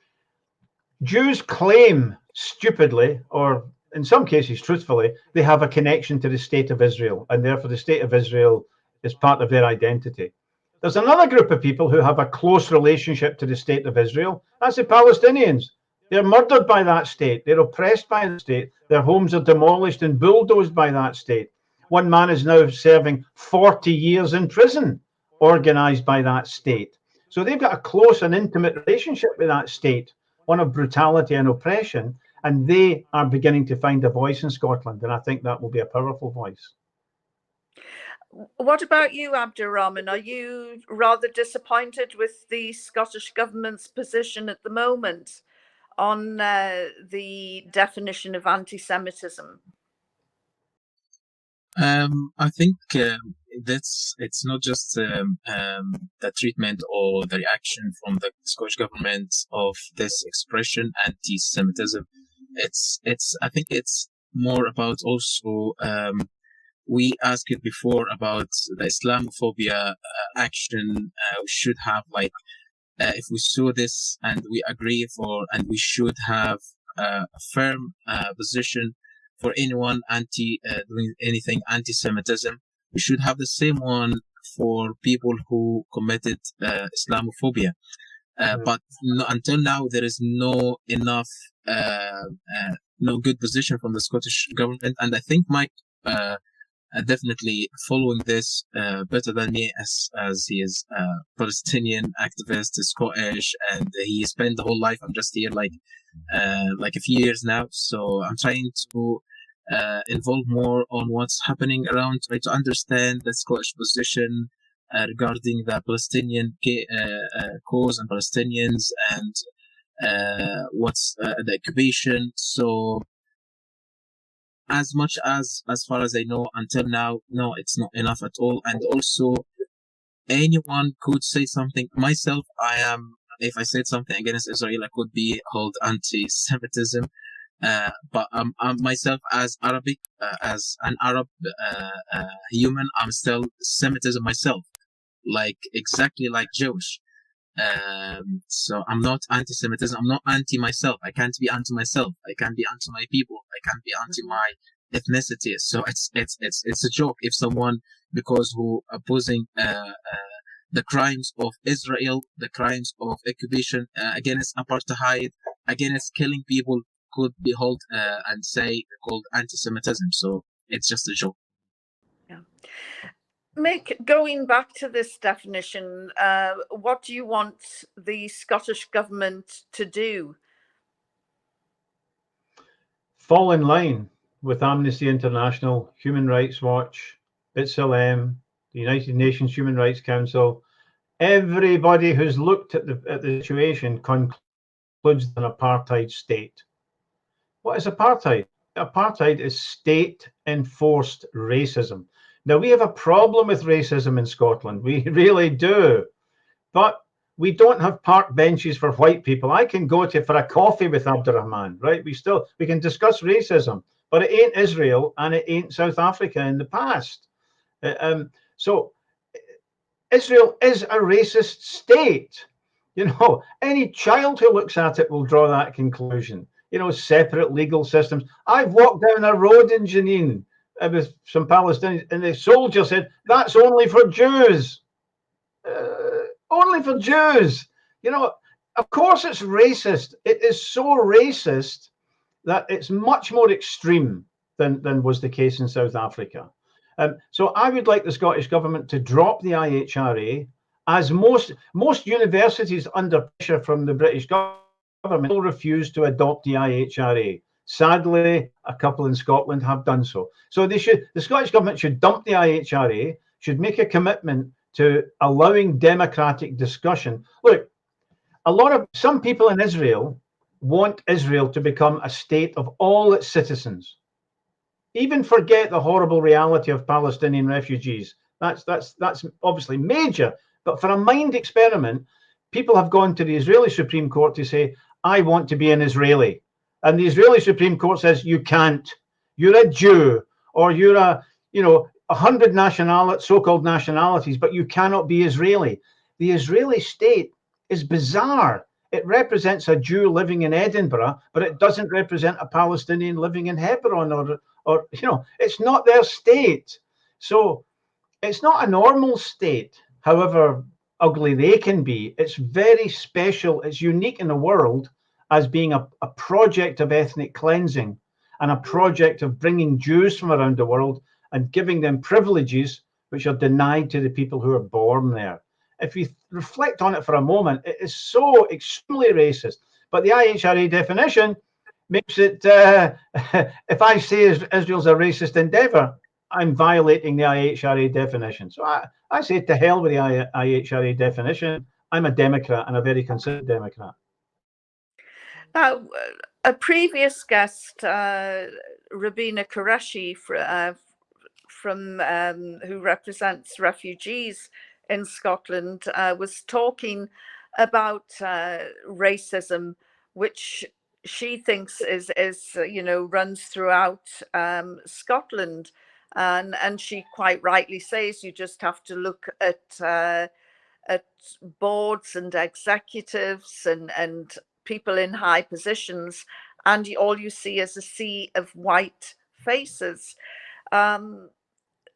Jews claim stupidly, or in some cases truthfully, they have a connection to the state of Israel, and therefore the state of Israel is part of their identity. There's another group of people who have a close relationship to the state of Israel. That's the Palestinians. They're murdered by that state. They're oppressed by the state. Their homes are demolished and bulldozed by that state. One man is now serving 40 years in prison, organized by that state. So they've got a close and intimate relationship with that state, one of brutality and oppression, and they are beginning to find a voice in Scotland, and I think that will be a powerful voice. What about you, Abdurahman? Are you rather disappointed with the Scottish government's position at the moment on the definition of anti-Semitism? I think it's not just the treatment or the reaction from the Scottish government of this expression, anti-Semitism. I think it's more about also, we asked it before about the Islamophobia action. We should have if we saw this and we agree and we should have a firm position for anyone doing anything anti-Semitism. We should have the same one for people who committed Islamophobia. But until now, there is no good position from the Scottish government, and I think Mike definitely following this better than me, as he is a Palestinian activist, Scottish, and he spent the whole life. I'm just here like a few years now, so I'm trying to involve more on what's happening around, try to understand the Scottish position regarding the Palestinian cause and Palestinians and what's the occupation. So as far as I know, until now, no, it's not enough at all. And also, anyone could say something. Myself, I am if I said something against Israel, I could be called anti-Semitism. But myself, as Arabic, as an Arab human, I'm still Semitism myself, like exactly like Jewish. So I'm not anti-Semitism. I'm not anti myself. I can't be anti myself. I can't be anti my people. I can't be anti my ethnicity. So it's a joke if someone, because who opposing the crimes of Israel, the crimes of occupation against apartheid, against killing people, could be held and say called anti-Semitism. So it's just a joke. Yeah. Mick, going back to this definition, what do you want the Scottish government to do? Fall in line with Amnesty International, Human Rights Watch, Asylum, the United Nations Human Rights Council. Everybody who's looked at the situation concludes an apartheid state. What is apartheid? Apartheid is state-enforced racism. Now, we have a problem with racism in Scotland. We really do. But we don't have park benches for white people. I can go for a coffee with Abdurahman, right? We can discuss racism, but it ain't Israel and it ain't South Africa in the past. So Israel is a racist state. You know, any child who looks at it will draw that conclusion. You know, separate legal systems. I've walked down a road in Jenin with some Palestinians, and the soldier said, that's only for Jews. Only for Jews. You know, of course it's racist. It is so racist that it's much more extreme than was the case in South Africa. So I would like the Scottish government to drop the IHRA, as most universities under pressure from the British government will refuse to adopt the IHRA. Sadly, a couple in Scotland have done so. So the Scottish government should dump the IHRA, should make a commitment to allowing democratic discussion. Look, some people in Israel want Israel to become a state of all its citizens. Even forget the horrible reality of Palestinian refugees. That's obviously major. But for a mind experiment, people have gone to the Israeli Supreme Court to say, I want to be an Israeli. And the Israeli Supreme Court says, you can't. You're a Jew, or you're 100 so-called nationalities, but you cannot be Israeli. The Israeli state is bizarre. It represents a Jew living in Edinburgh, but it doesn't represent a Palestinian living in Hebron, or it's not their state. So it's not a normal state, however ugly they can be. It's very special. It's unique in the world as being a project of ethnic cleansing and a project of bringing Jews from around the world and giving them privileges which are denied to the people who are born there. If you reflect on it for a moment, it is so extremely racist. But the IHRA definition makes it, if I say Israel's a racist endeavor, I'm violating the IHRA definition. So I say to hell with the IHRA definition. I'm a Democrat, and a very considered Democrat. Now, a previous guest, Robina Qureshi, from who represents refugees in Scotland, was talking about racism, which she thinks is runs throughout Scotland, and she quite rightly says you just have to look at boards and executives and people in high positions, and all you see is a sea of white faces.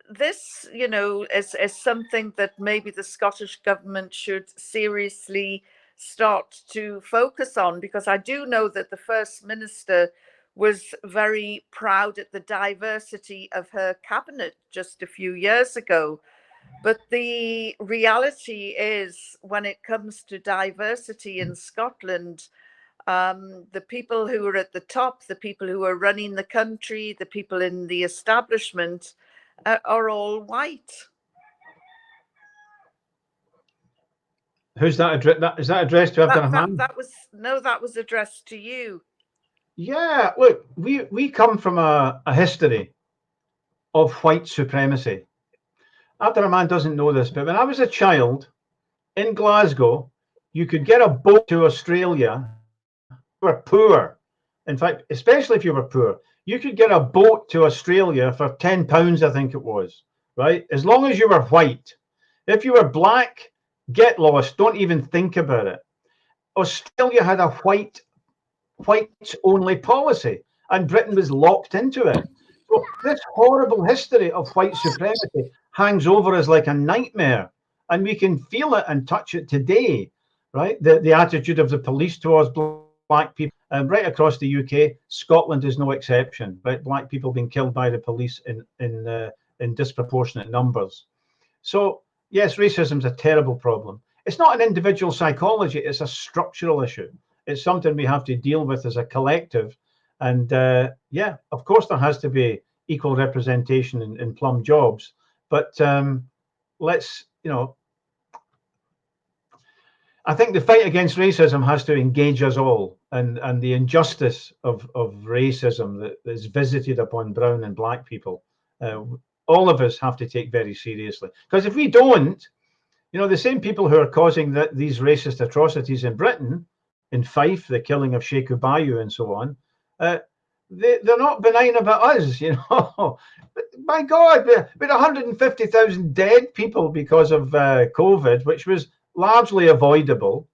This, is something that maybe the Scottish government should seriously start to focus on, because I do know that the First Minister was very proud at the diversity of her cabinet just a few years ago. But the reality is, when it comes to diversity in Scotland, the people who are at the top, the people who are running the country, the people in the establishment are all white. Who's that? Is that addressed to Abdurahman? That was addressed to you. Yeah, look, we come from a history of white supremacy. Abdurahman doesn't know this, but when I was a child in Glasgow, you could get a boat to Australia. You were poor. In fact, especially if you were poor, you could get a boat to Australia for £10, I think it was, right? As long as you were white. If you were black, get lost. Don't even think about it. Australia had a white-only policy, and Britain was locked into it. So this horrible history of white supremacy hangs over us like a nightmare, and we can feel it and touch it today, right? The attitude of the police towards black people, right across the UK. Scotland is no exception. But black people being killed by the police in disproportionate numbers. So yes, racism is a terrible problem. It's not an individual psychology; it's a structural issue. It's something we have to deal with as a collective. And yeah, of course, there has to be equal representation in plum jobs. But let's, I think the fight against racism has to engage us all, and the injustice of racism that is visited upon brown and black people, all of us have to take very seriously. Because if we don't, the same people who are causing these racist atrocities in Britain, in Fife, the killing of Sheikh Ubayu and so on, they're not benign about us, My God, we had 150,000 dead people because of COVID, which was largely avoidable.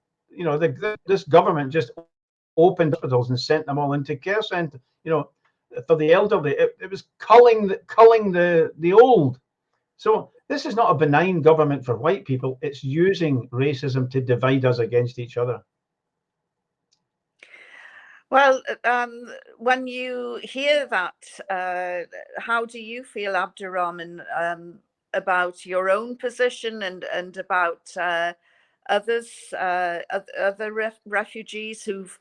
This government just opened hospitals and sent them all into care centres, for the elderly. It was culling the old. So this is not a benign government for white people. It's using racism to divide us against each other. Well, when you hear that, how do you feel, Abdurahman, about your own position and about others, other refugees who've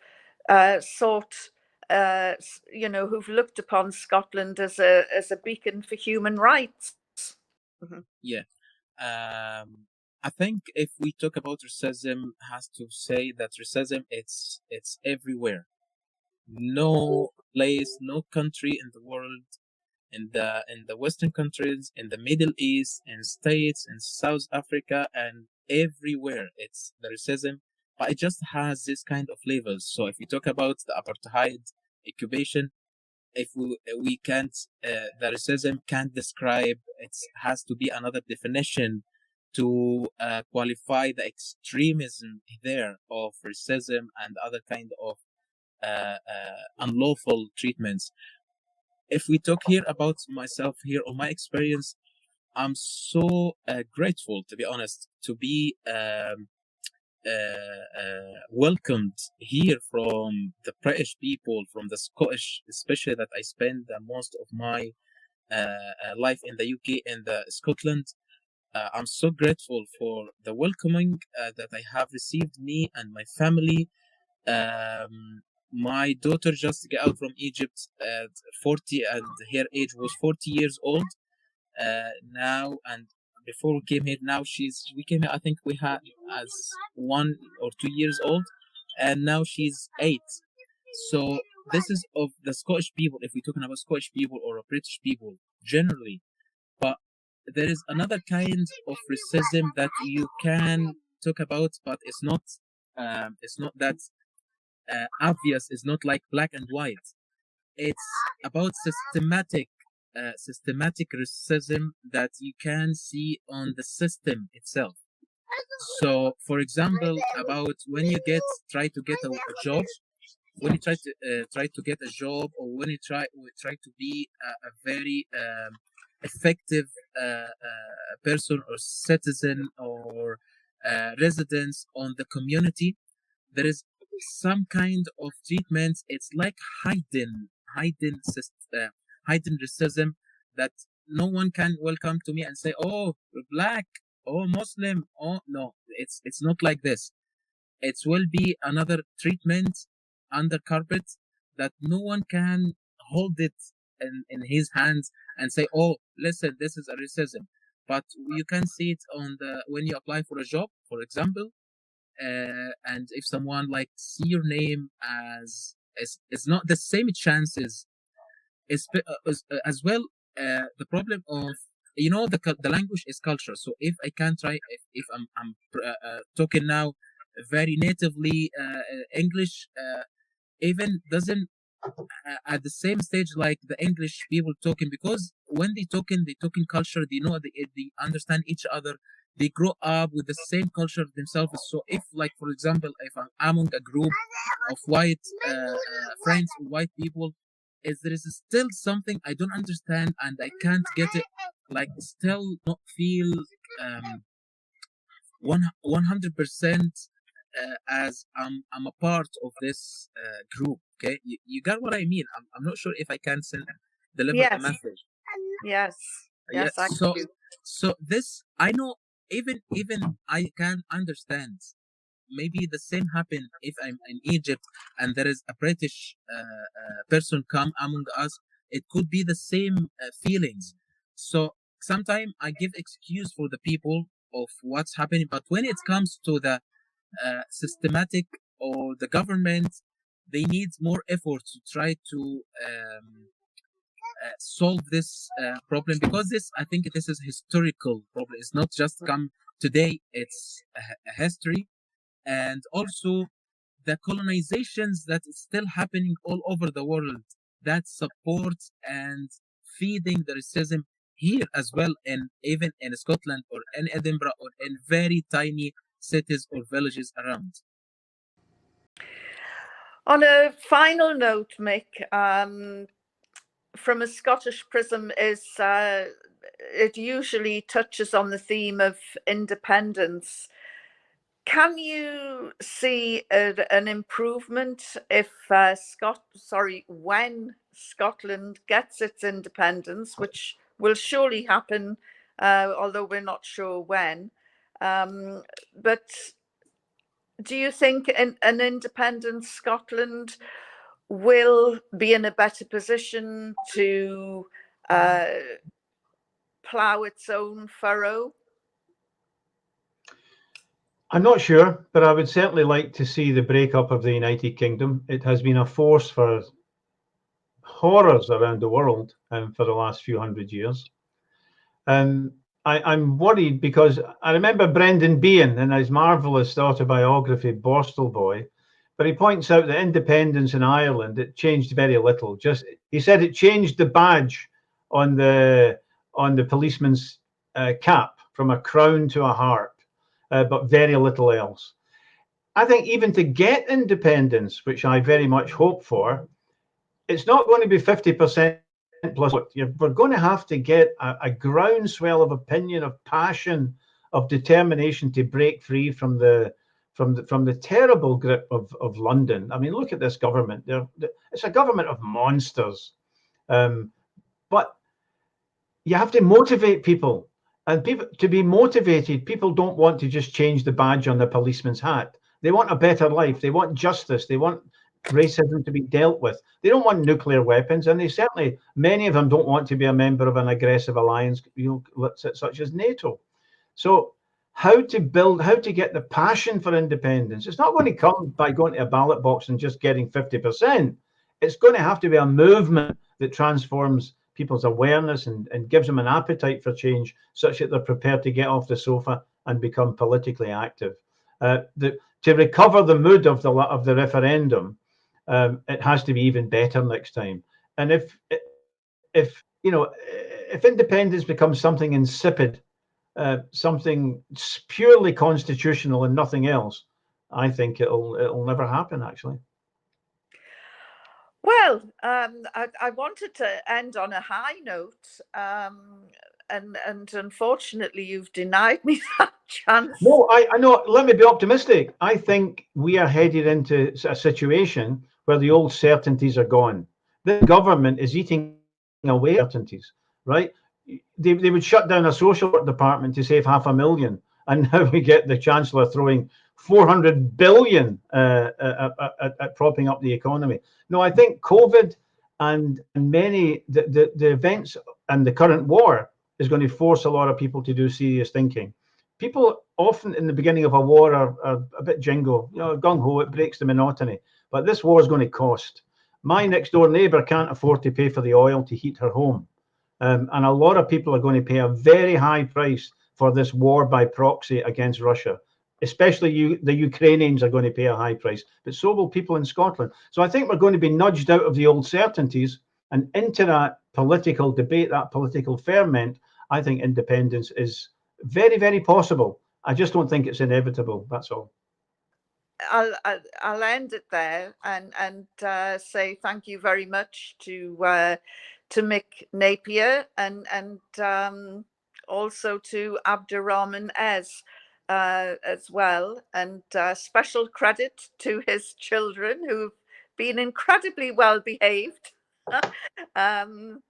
sought, who've looked upon Scotland as a beacon for human rights? Yeah. I think if we talk about racism, has to say that racism it's everywhere. No place, no country in the world, in the Western countries, in the Middle East, in States, in South Africa, and everywhere it's the racism, but it just has this kind of levels. So if we talk about the apartheid occupation, if we can't, the racism can't describe. It has to be another definition to qualify the extremism there of racism and other kind of unlawful treatments. If we talk here about myself here or my experience, I'm so grateful, to be honest, to be welcomed here from the British people, from the Scottish, especially that I spend most of my life in the UK and Scotland. I'm so grateful for the welcoming that I have received, me and my family. My daughter just got out from Egypt at 40, and her age was 40 years old now. And before we came here, we came here, I think we had as 1 or 2 years old, and now she's 8. So this is of the Scottish people, if we're talking about Scottish people or British people generally. But there is another kind of racism that you can talk about, but it's not that obvious. It's not like black and white. It's about systematic racism that you can see on the system itself. So, for example, about when you try to get a job, when you try to get a job, or when you try to be a very effective person or citizen or residents on the community, there is some kind of treatment. It's like hidden racism that no one can welcome to me and say, "Oh, you're black, oh, Muslim, oh." No, it's not like this. It will be another treatment under carpet that no one can hold it in his hands and say, "Oh, listen, this is a racism." But you can see it when you apply for a job, for example, and if someone see your name as it's not the same chances, as well. The problem of the language is culture. So if I can try, if I'm talking now very natively English, even doesn't at the same stage like the English people talking, because when they talking culture, they know they understand each other. They grow up with the same culture themselves. So if, like for example, if I'm among a group of white friends, white people, is there is still something I don't understand and I can't get it, like still not feel 100% as I'm a part of this group. Okay, you got what I mean. I'm not sure if I can deliver the Yes, message. yes, Yeah. yes, I So do. this I know. Even I can understand. Maybe the same happen if I'm in Egypt and there is a British person come among us. It could be the same feelings. So sometimes I give excuse for the people of what's happening, but when it comes to the systematic or the government, they need more effort to try to solve this problem, because this, I think this is historical problem. It's not just come today, it's a history. And also the colonizations that is still happening all over the world that supports and feeding the racism here as well, and even in Scotland or in Edinburgh or in very tiny cities or villages around. On a final note, Mick, from a Scottish prism is it usually touches on the theme of independence. Can you see an improvement if when Scotland gets its independence, which will surely happen, although we're not sure when. But do you think an independent Scotland will be in a better position to plough its own furrow? I'm not sure, but I would certainly like to see the breakup of the United Kingdom. It has been a force for horrors around the world for the last few hundred years. I'm worried because I remember Brendan Behan in his marvellous autobiography, Borstal Boy, but he points out that independence in Ireland, it changed very little. Just, he said it changed the badge on the policeman's cap from a crown to a heart, but very little else. I think even to get independence, which I very much hope for, it's not going to be 50% plus. We're going to have to get a groundswell of opinion, of passion, of determination to break free from the terrible grip of London. I mean, look at this government. It's a government of monsters. But you have to motivate people. And people, to be motivated, people don't want to just change the badge on the policeman's hat. They want a better life. They want justice. They want racism to be dealt with. They don't want nuclear weapons, and they certainly, many of them don't want to be a member of an aggressive alliance, such as NATO. So how to get the passion for independence? It's not going to come by going to a ballot box and just getting 50%. It's going to have to be a movement that transforms people's awareness and gives them an appetite for change, such that they're prepared to get off the sofa and become politically active. To recover the mood of the referendum, it has to be even better next time. And if independence becomes something insipid, something purely constitutional and nothing else, I think it'll never happen, actually. Well, I wanted to end on a high note, and unfortunately, you've denied me that chance. No, I know. Let me be optimistic. I think we are headed into a situation where the old certainties are gone. The government is eating away certainties, right? They would shut down a social work department to save $500,000, and now we get the Chancellor throwing 400 billion at propping up the economy. No, I think COVID and many the events and the current war is going to force a lot of people to do serious thinking. People often in the beginning of a war are a bit jingo, gung-ho, it breaks the monotony. But this war is going to cost. My next door neighbour can't afford to pay for the oil to heat her home. And a lot of people are going to pay a very high price for this war by proxy against Russia. especially the Ukrainians are going to pay a high price, but so will people in Scotland. So I think we're going to be nudged out of the old certainties and into that political debate, that political ferment. I think independence is very, very possible. I just don't think it's inevitable. That's all. I'll end it there and say thank you very much to Mick Napier and also to Abdurahman as well, and special credit to his children who've been incredibly well behaved. And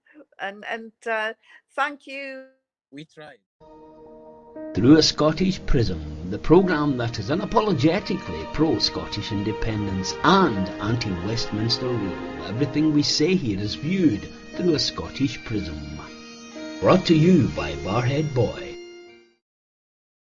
thank you. We tried. Through a Scottish Prism, the programme that is unapologetically pro-Scottish independence and anti-Westminster rule. Everything we say here is viewed through a Scottish prism. Brought to you by Barhead Boy.